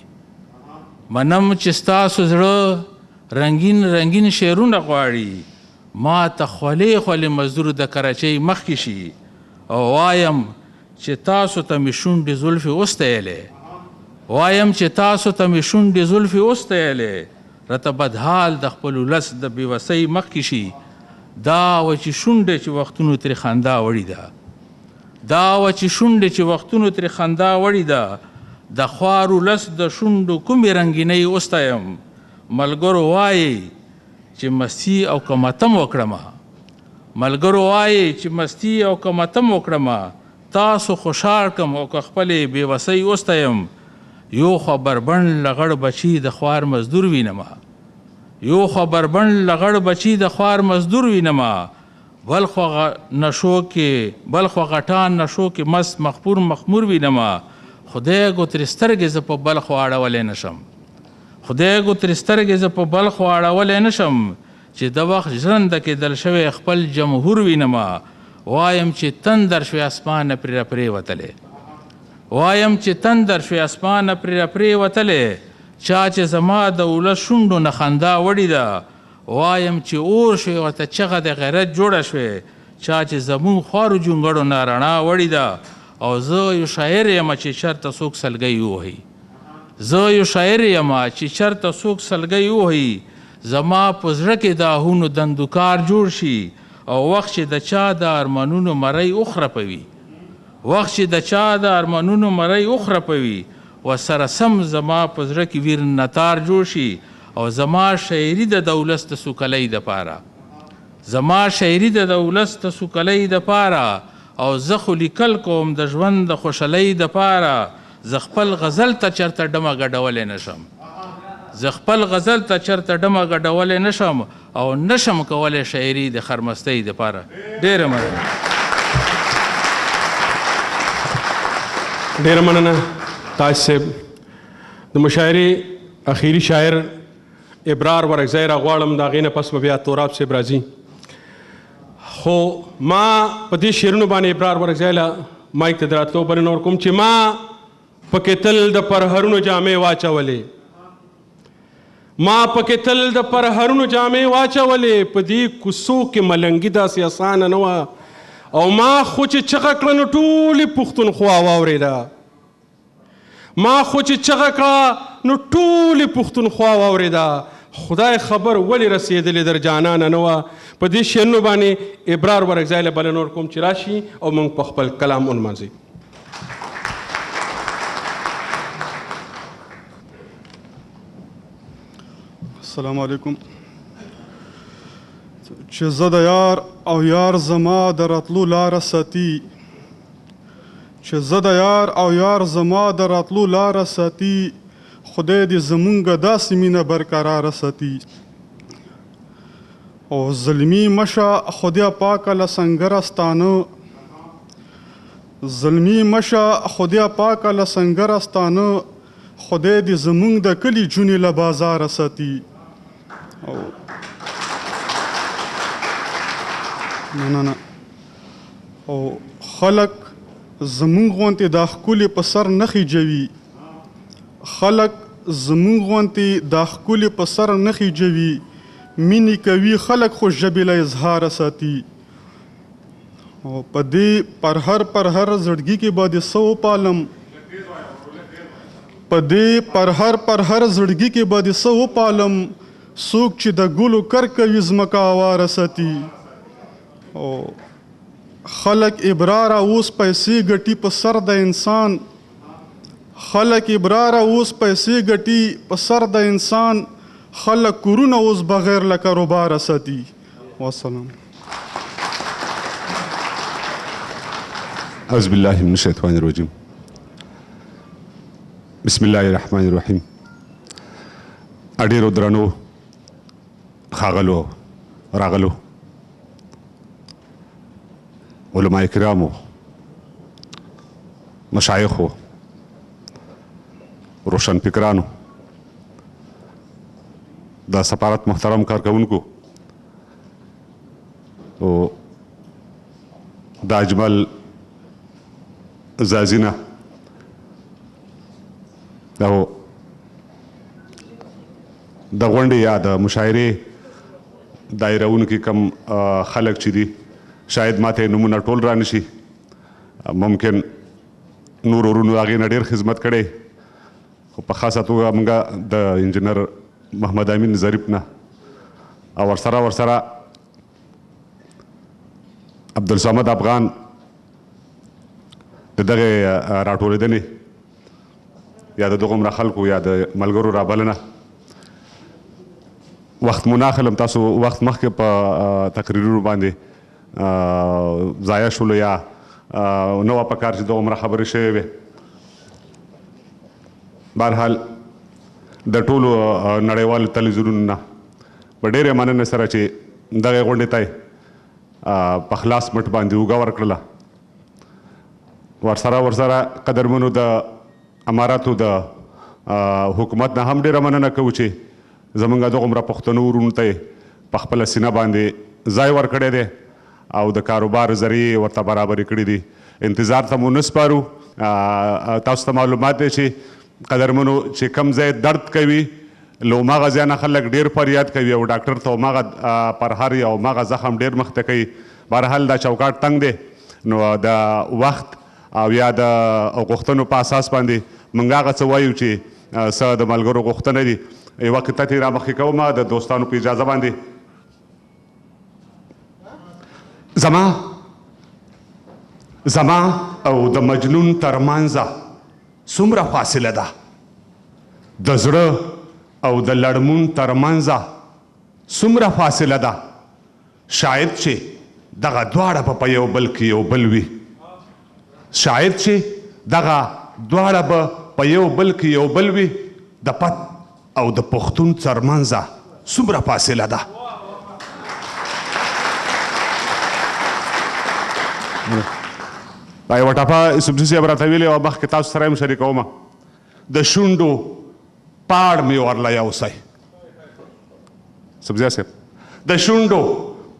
منم چې ستاسو زړه رنگین رنگین شعرونه غواړي ما ته خولې خولې مزدور د کراچۍ مخکې شي او وایم چې تاسو ته مې شونډې زلفې وستیلې وایم چې تاسو ته مې شونډې زلفې وستیلې راته بدحال د خپل ولس د بېوسۍ مخکې شي دا و چې شونډې چې وختونو ترې خندا وړې ده دا و چې شونډې چې وختونو ترې خندا وړې ده د خوار ولس د شونډو کومې رنګینۍ وستیم ملګرو وایي چې مستی او که متم وکړمه ملګرو وایي چې مستی او که متم وکړمه تاسو خوشحال کم او که خپلې بېوسۍ وستیم یو خو بربند لغړ بچي د خوار مزدور وینمه یو خو بربند لغړ بچي د خوار مزدور وینمه بل خو نشو کې بل خو غټان نشو کې مست مخپور مخمور وینمه خدای ګو ترې سترګې زه په بل خوا اړولی نشم خدای ګوترې سترګې زه په بلخ واړولی نه شم چې د وخت ژرنده کېدل شوی خپل جمهور وینمه وایم چې تندر شوی اسمانه پرې راپرېوتلی وایم چې تندر شوی اسمانه پرې راپرېوتلی چا چې زما د ولس شونډو نه خندا وړې ده وایم چې اور شوی ورته چغه د غیرت جوړه شوې چا چې زمونږ خوارو جونګړو نه رڼا وړې ده او زه یو شاعر یم چې چېرته څوک سلګۍ ووهي زه یو شاعر یم چې چېرته څوک سلګۍ ووهي زما په زړه کې د آهونو دندوکار جوړ شي او وخت چې د چا د ارمانونو مرۍ وخرپوي وخت چې د چا د ارمانونو مرۍ وخرپوي ورسره سم زما په زړه کې ویر نتار جوړ شي او زما شاعري د دولس د سوکلۍ دپاره زما شاعري د دولس د سوکلۍ دپاره او زه خو لیکل کوم د ژوند د خوشحالۍ دپاره زه خپل غزل ته چېرته ډمه ګډولی نه شم زه خپل غزل ته چېرته ډمه ګډولی نه شم او نشم کولی شاعري د خرمستۍ دپاره ډېره مننه ډېره مننه تاج صاحب د مشاعرې اخیری شاعر ابرار ورکزی راغواړم د هغې نه پس به بیا توراب صاحب راځي خو ما په دې شعرونو باندې ابرار ورکزی له مایک ته د راتلو بلنه ورکوم چې ما پکې تل د پرهرونو جامې واچولې ما پکې تل د پرهرونو جامې واچولې په دې کوڅو کې ملنګي داسې اسانه نه وه او ما خو چې چغه کړه نو ټولې پښتونخوا واورېده ما خو چې چغه کړه نو ټولې پښتونخوا واورېده خدای خبر ولې رسېدلې در جانانه نه وه په دې شعرونو باندې ابرار ورکزی له بلنه ورکوم چې راشي او موږ په خپل کلام ونمانځي السلام علیکم چې زه د یار او یار زما د راتلو لاره ساتي چې زه د یار او یار زما د راتلو لاره ساتي خدای دې زمونږ داسې مینه برقراره ساتي او ظلمي مشه خدای پاکه له سنګره ستانه ظلمي مشه خدای پاکه له سنګره ستانه خدای دې زمونږ د کلي جونې له بازاره ساتي او نه او خلق زمونږ غوندې دا ښکلې په سر نه خیجوي خلق زمونږ غوندې دا ښکلې په سر نه خیجوي مینې کوي خلق خو ژبې له اظهاره ساتي او په دې پرهر زړګي کې به دې څه وپالم په دې پرهر زړګي کې به دې څه وپالم څوک چې د ګلو کر کوي ځمکه هواره ساتي او خلق ابراره اوس پیسې ګټي په سر د انسان خلق ابراره اوس پیسې ګټي په سر د انسان خلق کورونه اوس بغیر له کاروباره ساتي والسلام أعوذ بالله من الشيطان الرجيم بسم الله الرحمن الرحيم اډیرو درنو ښاغلو راغلو علماء کرامو مشایخو روشن فکرانو د سفارت محترم کارکونکو او د اجمل زازینا او د غونډې یا د مشاعرې دایرهونکي کم خلک چې دي شاید ماته نمونه ټول را نشي ممکن نور ورونو هغې نه ډېر خدمت کړی خو په خاصه توګه موږ د انجینر محمد امین ظریف نه او ورسره عبدالصمد افغان د دغه راټولېدنې یا د دغه عمره خلکو یا د ملګرو رابلنه وخت مناخلم تاسو وخت مخکې په تقریرونو باندې ضایع شولو یا نو په کار چې د عمره خبرې شوې وې بهرحال د ټولو نړیوالو تلویزیونونو نه په ډېرې مننې سره چې دغه غونډې ته په خلاص مټ باندې اوږه ورکړله ورسره قدرمنو د اماراتو د حکومت نه هم ډېره مننه کوو چې زمونږ دغومره پښتنو ورونو ته یې په خپله سینه باندې ځای ورکړی دی او د کاروبار ذریعې ورته برابرې کړي دي. انتظار ته مو نه سپارو. تاسو ته معلومات دی چې قدرمنو چې کم ځای درد کوي له هماغه ځای نه خلک ډېر فریاد کوي او ډاکټر ته هماغه پرهر یا هماغه زخم ډېر مخته کوي. بهرحال دا چوکاټ تنګ دی نو د وخت او یا د غوښتنو په اساس باندې موږ هغه څه وایو چې څه د ملګرو غوښتنه دي. یوه قطعه ترې رامخکې کوم د دوستانو په اجازه باندې. زما او د مجنون ترمنځه څومره فاصله ده، د زړه او د لړمون ترمنځه څومره فاصله ده، شاید چې دغه دواړه به په یو بل کې یو بل وي، شاید چې دغه دواړه به په یو بل کې یو بل وي، د پت او د پښتون ترمنځه څومره فاصله ده. دا یوه ټپه یوسفزي صاحب راته ویلې وه، مخکې تاسو سره یې هم شریکومه. د شونډو پاړ مې ورله یوسی. یوسفزي صاحب د شونډو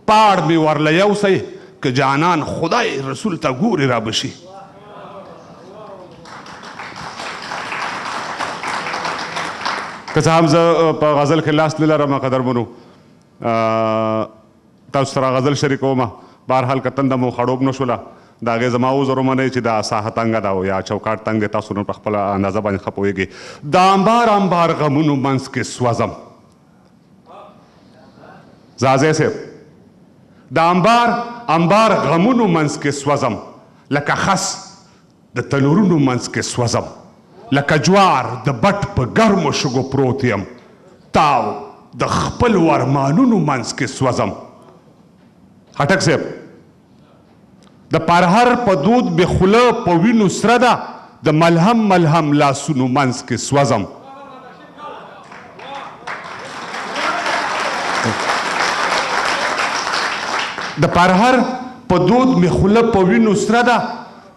پاړ مې ورله یوسی، که جانان خدای رسول ته ګورې را بشي. که څه هم زه په غزل کې لاس نه لرم قدرمنو، تاسو سره غزل شریکومه. بهرحال که تنده مو خړوب نه شوله د هغې زما عذر ومنئ چې دا ساحه تنګه ده او یا چوکاټ تنګ دی، تاسو نور په خپله اندازه باندې ښه پوهېږئ. د انبار انبار غمونو منځ کې سوځم. زازی صاحب د انبار انبار غمونو منځ کې سوځم، لکه خس د تنورونو منځ کې سوځم، لکه جوار د بټ په ګرمو شګو پروت یم، تاو د خپلو ارمانونو منځ کې سوځم. خټک صاحب د پرهر په دود بې خوله په وینو سره ده، د ملهم ملهم لاسونو منځ کې سوځم. د پرهر په دود مې خوله په وینو سره ده،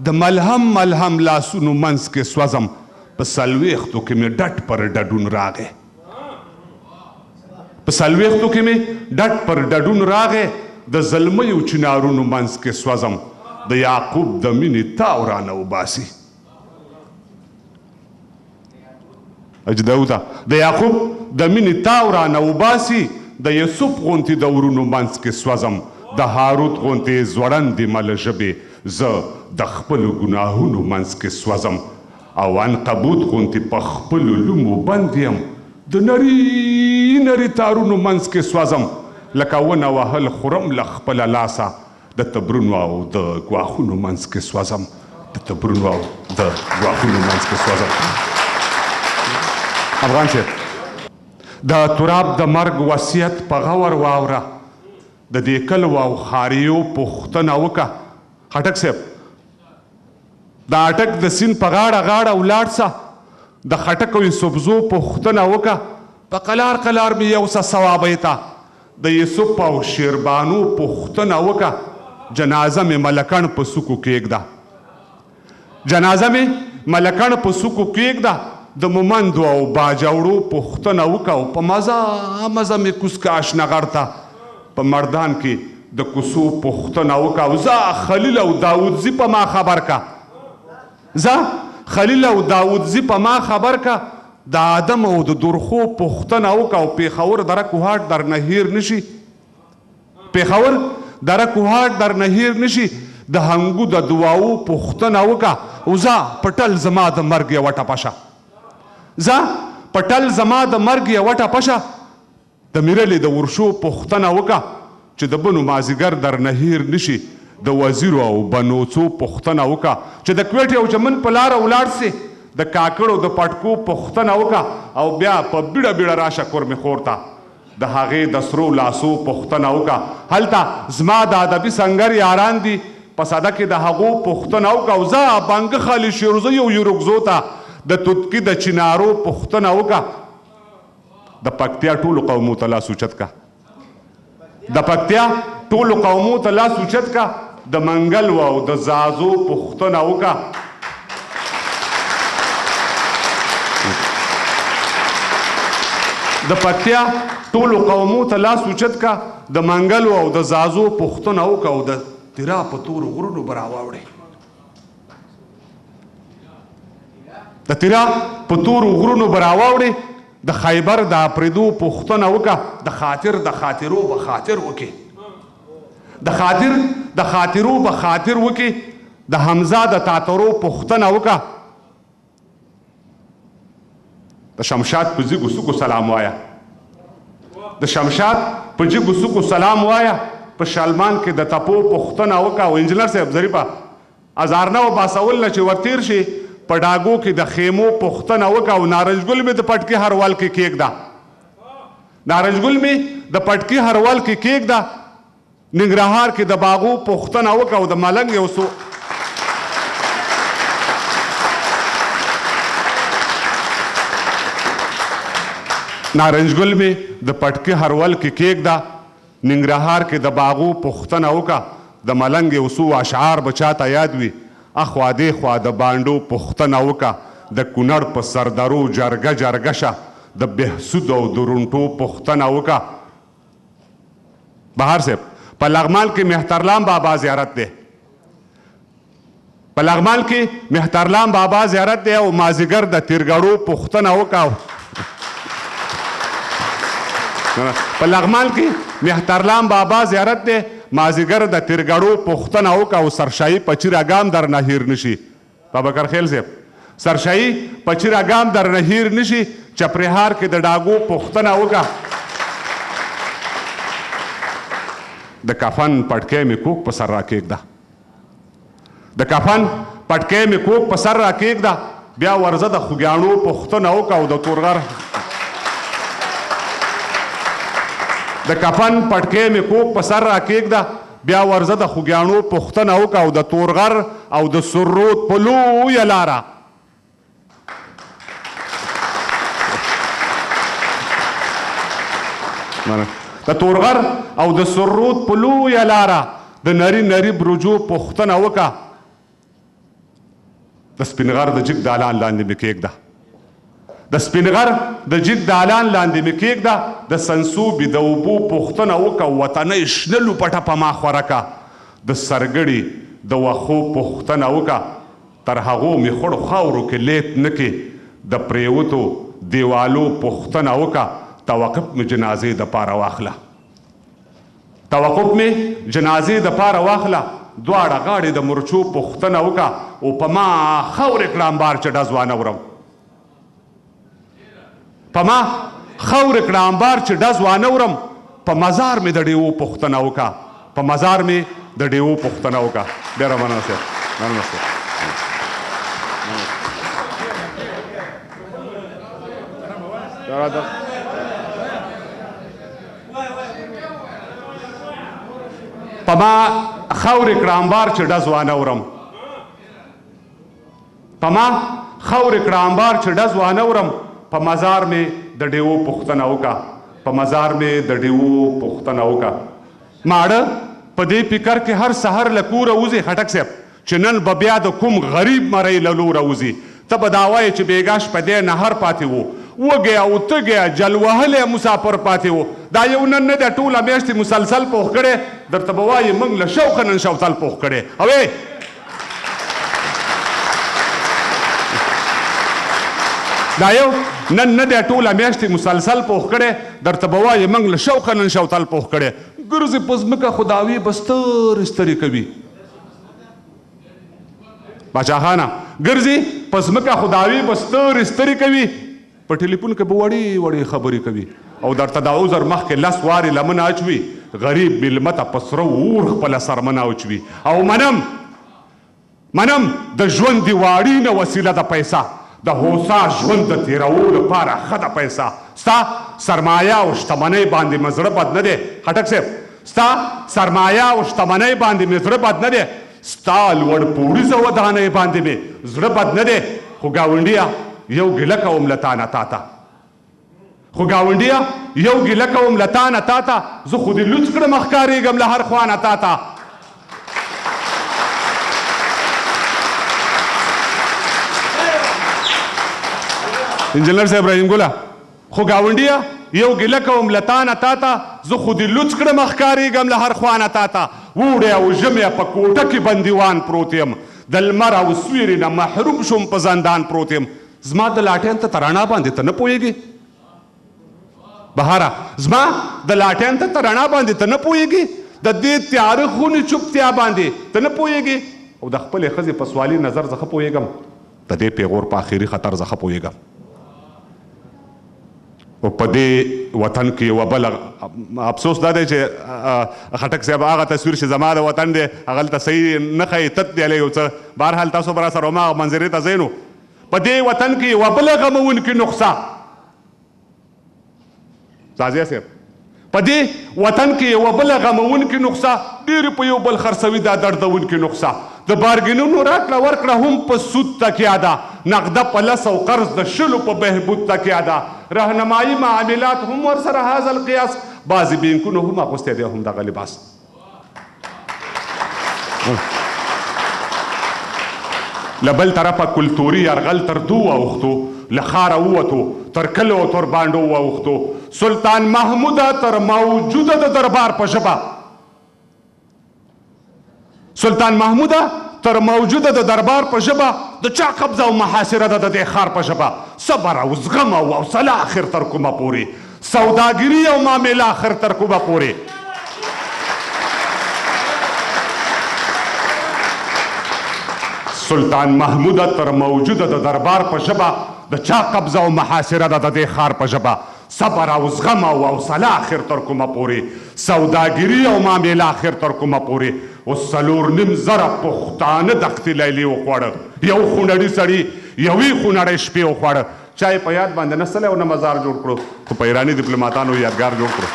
د ملهم ملهم لاسونو منځ کې سوځم. په څلوېښتو کې مې ډډ پر ډډون راغی، په څلوېښتو کې مې ډډ پر ډډون راغی، د زلمیو چنارونو منځ کې سوځم. د یعقوب د مینې تاو رانه وباسي. اجداوده د یعقوب د مینې تاو رانه وباسي، د یوسف غوندې د ورونو منځ کې سوځم. د هاروت غوندې ځوړندې مله ژبې زه د خپلو ګناهونو منځ کې سوځم. او عنکبوت غوندې په خپلو لومو بند یم، د نري نري تارونو منځ کې سوځم. لکه ونه وهل خورم له خپله لاسه، د تبرونو او د ګواښونو منځ کې سوځم، د تبرونو او د ګواښونو منځ کې سوځم. افغان صاحب د تراب د مرګ وصیت په غور واوره، د دې کلو او ښاریو پوښتنه وکړه. خټک صاحب د اټک د سیند په غاړه غاړه ولاړ سه، د خټک او یوسفزو پوښتنه وکړه. په قلار قلار مې یو څه ثوابی ته د یوسف او شیربانو پوښتنه وکړه. جنازه مې ملکڼ په سوکو کېږده، جنازه مې ملکڼ په سوکو کېږده، د مومندو او باجوړو پوښتنه وکړه. او په مزه مزه مې کوز که اشنغر ته په مردان کې د کوڅو پوښتنه وکړه. او زه خلیل او داودزي په ما خبر که، زه خلیل او داودزي په ما خبر که، د آدم او د درخو پوښتنه وکړه. او پېښور دره کوهاټ در نه هیر نشي، پېښور دره کوهاټ در نه هیر نشي، د هنګو د دواو پوښتنه وکړه. او زه پټل زما د مرګ یوه ټپه شه، زه پټل زما د مرګ یوه ټپه شه، د میرلې د ورشو پوښتنه وکړه چې د بنو مازدیګر در نه هیر نشي، د وزیرو او بنوڅو پوښتنه وکړه چې د کویټې او چمن په لاره ولاړ سي، د کاکړو د پټکو پوښتنه وکړه. او بیا په بیړه بیړه راشه کورمې خور ته، د هغې د سرو لاسو پوښتنه وکړه. هلته زما د ادبي سنګر یاران دي، په صده کې د هغو پوښتنه وکړه. او زه بانګه خالي شیرزی او یورګزو ته د توتکي د چنارو پوښتنه وکړه. د پکتیا ټولو قومو ته لاس اوچت کا، د پکتیا ټولو قومو ته لاس اوچت کا، د منګل او د زازو پوښتنه وکړه. د پکتیا ټولو قومو ته لاس اوچت کا د منګلو او د زازو پوښتنه وکړه او د تیرا په تورو غرونو به راواوړې د تیرا په تورو غرونو به راواوړې د خیبر د اپریدو پوښتنه وکړه د خاطر د خاطرو به خاطر وکړي د خاطرو به خاطر وکړي د حمزه د تاترو پوښتنه وکړه د شمشاد په جګو سکو سلام وایا د شمشاد په جګو سکو سلام وایا په شلمان کې د تپو پوښتنه وکړه او انجینر صاحب ظریفه ازارنه و باسول نه چې ورتیر شي په ډاګو کې د خیمو پوښتنه وکړه او نارنجګل مې د پټکي هروال کې کېږده نارنجګل مې د پټکي هروال کې کېږده ننګرهار کې د باغو پوښتنه وکړه او د ملنګ یو څو نارنجګل مې د پټکي هروال کې کېږده ننګرهار کې د باغو پوښتنه وکړه د ملنګ یو څو اشعار به چاته یاد وي اخوا دېخوا د بانډو پوښتنه وکړه د کونړ په سردرو جرګه جرګه شه د بهسود او درونټو پوښتنه وکړه بهار صاحب په لغمان کې مهترلام بابا زیارت دی په لغمان کې مهترلام بابا زیارت دی او مازیګر د تیرګړو پوښتنه وکړه په لغمان کې مهترلام بابا زیارت دی مازیګر د تیرګړو پوښتنه وکړه او سرشاهي په چیراګام در نه هیر نشي بابکر خیل صاحب سرشاهي په چیراګام در نه هیر نشي چپرهار کې د ډاګو پوښتنه وکړه د کفن پټکی مې کوک په سر راکېږده د کفن پټکی مې کوک په سر راکېږده بیا ورځه د خوږیاڼو پوښتنه وکړه او د تورغر د کفن پټکی مې کوک په سر راکېږده بیا ورځه د خوږیاڼو پوښتنه وکړه او د تورغر او د سرود په لویه لاره د تورغر او د سرود په لویه لاره د نري نري برجو پوښتنه وکړه د سپینغر د جګ دالان لاندې مې کېږده د سپینغر د جګ دالان لاندې مې کېږده د سنسوبې د اوبو پوښتنه وکړه وطنۍ شنه لوپټه په ما خوره کړه د سرګړي د وښو پوښتنه وکړه تر هغو مې خړو خاورو کې لیت نه کې د پریوتو دیوالو پوښتنه وکړه توقف مې جنازې د پاره واخله توقف مې جنازې د پاره واخله دواړه غاړې د مرچو پوښتنه وکړه او په ما خاورې کړه امبار چې ډز وانه ورم په ما خاورې کړه امبار چې ډز وانه ورم په مزار مې د ډیوو پوښتنه وکړه په مزار مې د ډیوو پوښتنه وکړه ډېره مننه صاحب مننه صاحب په ما خاورې کړه امبار چې ډز وانه ورم په ما خاورې کړه امبار چې ډز وانه ورم په مزار مې د ډیوو پوښتنه وکړه په مزار مې د ډیوو پوښتنه وکړه ماړه په دې فکر کې هر سحر له کوره وځي خټک صاحب چې نن به بیا د کوم غریب مرۍ له لوره وځي ته به دا وایې چې بیګا شپه دی نهر پاتې و وږی او تږی جل وهلی مسافر پاتې و دا یو نن نه دی ټوله میاشتې مسلسل پوښ کړی درته به وایي موږ له شوقه نن شوتل پوښ کړی اوې دا یو نن نه دی ټوله میاشتې مسلسل پوښ کړی درته به وایي موږ له شوقه نن شوتل پوښ کړی ګرځې په ځمکه خو دعوې به سترې سترې کوي باچاخانه ګرځي په ځمکه خو دعوې به سترې سترې کوي په ټلیفون کې به وړې وړې خبرې کوي او درته د عذر مخکې لس وارې لمنه اچوي غریب مېلمه ته په سره اور خپله سرمنه اچوي او منم د ژوند د واړینه وسیله د پیسه د هوسا ژوند د تیرولو لپاره ښه ده پیسه ستا سرمایه او شتمنۍ باندې مې زړه بد نه دی خټک صاحب ستا سرمایه او شتمنۍ باندې مې زړه بد نه دی ستا لوړ پوړیزه ودانۍ باندې مې زړه بد نه دی خو ګاونډیه یو ګیله کوم له تانه تاته خو ګاونډیه یو ګیله کوم له تانه تاته زه خو دې لوڅ کړم ښکارېږم له هر خوا نه تاته انجینر صاحب رحیم ګله خو ګاونډیه یو ګیله کوم له تا نه تا ته زه خو دې لوڅ کړم ښکارېږم له هر خوا نه تا ته ووړی او ژمی په کوټه کې بندیوان پروت یم د لمر او سیوري نه محروم شوم په زندان پروت یم زما د لاټین ته رڼا باندې ته نه پوهېږې بهاره زما د لاټین ته رڼا باندې ته نه پوهېږې د دې تیاره خونې چوپتیا باندې ته نه پوهېږې او د خپلې ښځې په سوالي نظر زه ښه پوهېږم د دې پیغور په آخري خطر زه ښه پوهېږم او په دې وطن کې یوه بله افسوس دا دی چې خټک صاحب هغه تصویر چې زما د وطن دی هغلته صحیح نه ښایي تت دی یو څه بهرحال تاسو به راسره هماغه منظرې ته ځئ نو په دې وطن کې یوه بله غموونکې نقصه تازیه صاحب په دې وطن کې یوه بله غموونکې نقصه ډېرې په یو بل خرڅوي دا دردوونکې نقصه د بارګینونو راکړه ورکړه هم په سود تکیه ده نقده په لس او قرض د شلو په بهبود تکیه ده رهنمایي معاملات هم ورسره هذا القیاس بعضې بینکونو هم اغوستی دی هم دغه لباس له بل طرفه کلتوري یرغل تر دو اوښتو له ښاره ووتو تر کلو او تر بانډو واوښتو سلطان محموده تر موجوده د دربار په ژبه سلطان محموده تر موجوده د دربار په ژبه د چا قبضه او محاصره ده د دې ښار په ژبه صبر او زغم او حوصله آخر تر کومه پورې سوداګري او معامله آخر تر کومه پورې سلطان محموده تر موجوده د دربار په ژبه د چا قبضه او محاصره ده د دې ښار په ژبه صبر او زغم او حوصله آخر تر کومه پورې سوداګري او معامله آخر تر کومه پورې اوس 4.5 پښتانه دښتې لیلې وخوړه یو خونړي سړي یوې خونړۍ شپې وخوړه چا یې په یاد باندې نه سلی او نه مزار جوړ کړو خو په ایراني ډیپلوماتانو یادګار جوړ کړو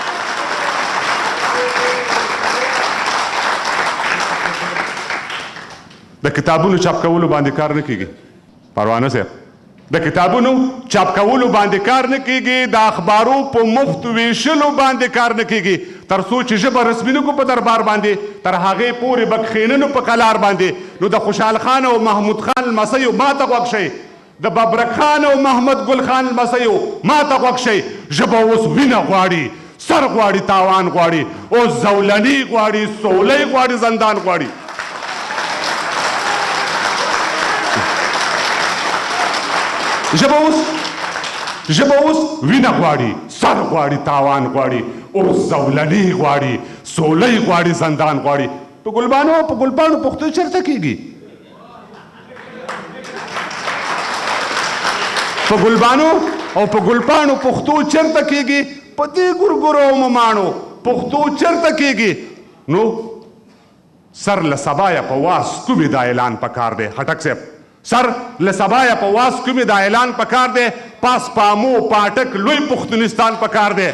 د کتابونو چاپ کولو باندې کار نه کیږي پروانه صاحب د کتابونو چاپ کولو باندې کار نه کیږي د اخبارو په مفت ویشلو باندې کار نه کیږي تر څو چې ژبه رسمي نه کو په دربار باندې تر هغې پورې به کښېننو په قلار باندې نو د خوشحال خان او محمود خان لمسیو ما ته غوږ شئ د ببرک خان او محمد ګل خان لمسیو ما ته غوږ شئ ژبه اوس وینه غواړي سر غواړي تاوان غواړي اوس زولني غواړي سولی غواړي زندان غواړي ژبه اوس وینه غواړي سر غواړي تاوان غواړي اوس زولني غواړي سولی غواړي زندان غواړي په ګلبانو او په ګلپاڼو پښتو چېرته کیږي په ګلبانو او په ګلپاڼو پښتو چېرته کیږي په دې ګورګورو او مماڼو پښتو چېرته کیږي نو سر له سبایه په واس کومې دا اعلان پکار دی خټک صاحب سر له سبایه په واس کومې دا اعلان پکار دی پاس پامو پاټک لوی پښتونستان پکار دی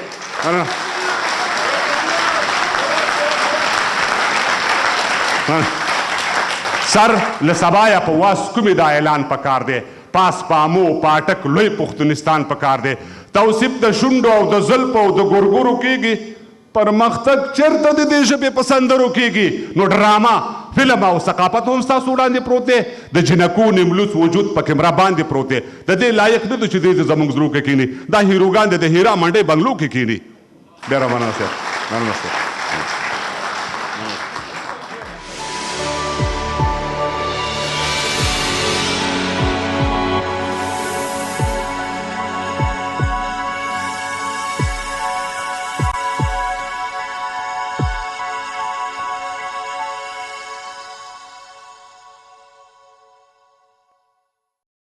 سر له سبایه په واس کومې دا اعلان پکار دی پاس پامو پاټک لوی پښتونستان پکار دی توصیف د شونډو او د زلفو او د ګورګورو کیږي پرمختګ چېرته د دې ژبې په سندرو کیږي نو ډرامه فلم او ثقافت هم ستاسو وړاندې پروت دی د جنکو نیملوس وجود په کیمرا باندې پروت دی د دې لایق نه دی چې دې زموږ زړو کې کینی دا هیروګان د هیرا منډۍ بنګلو کې کینی ډېره مننه صاحب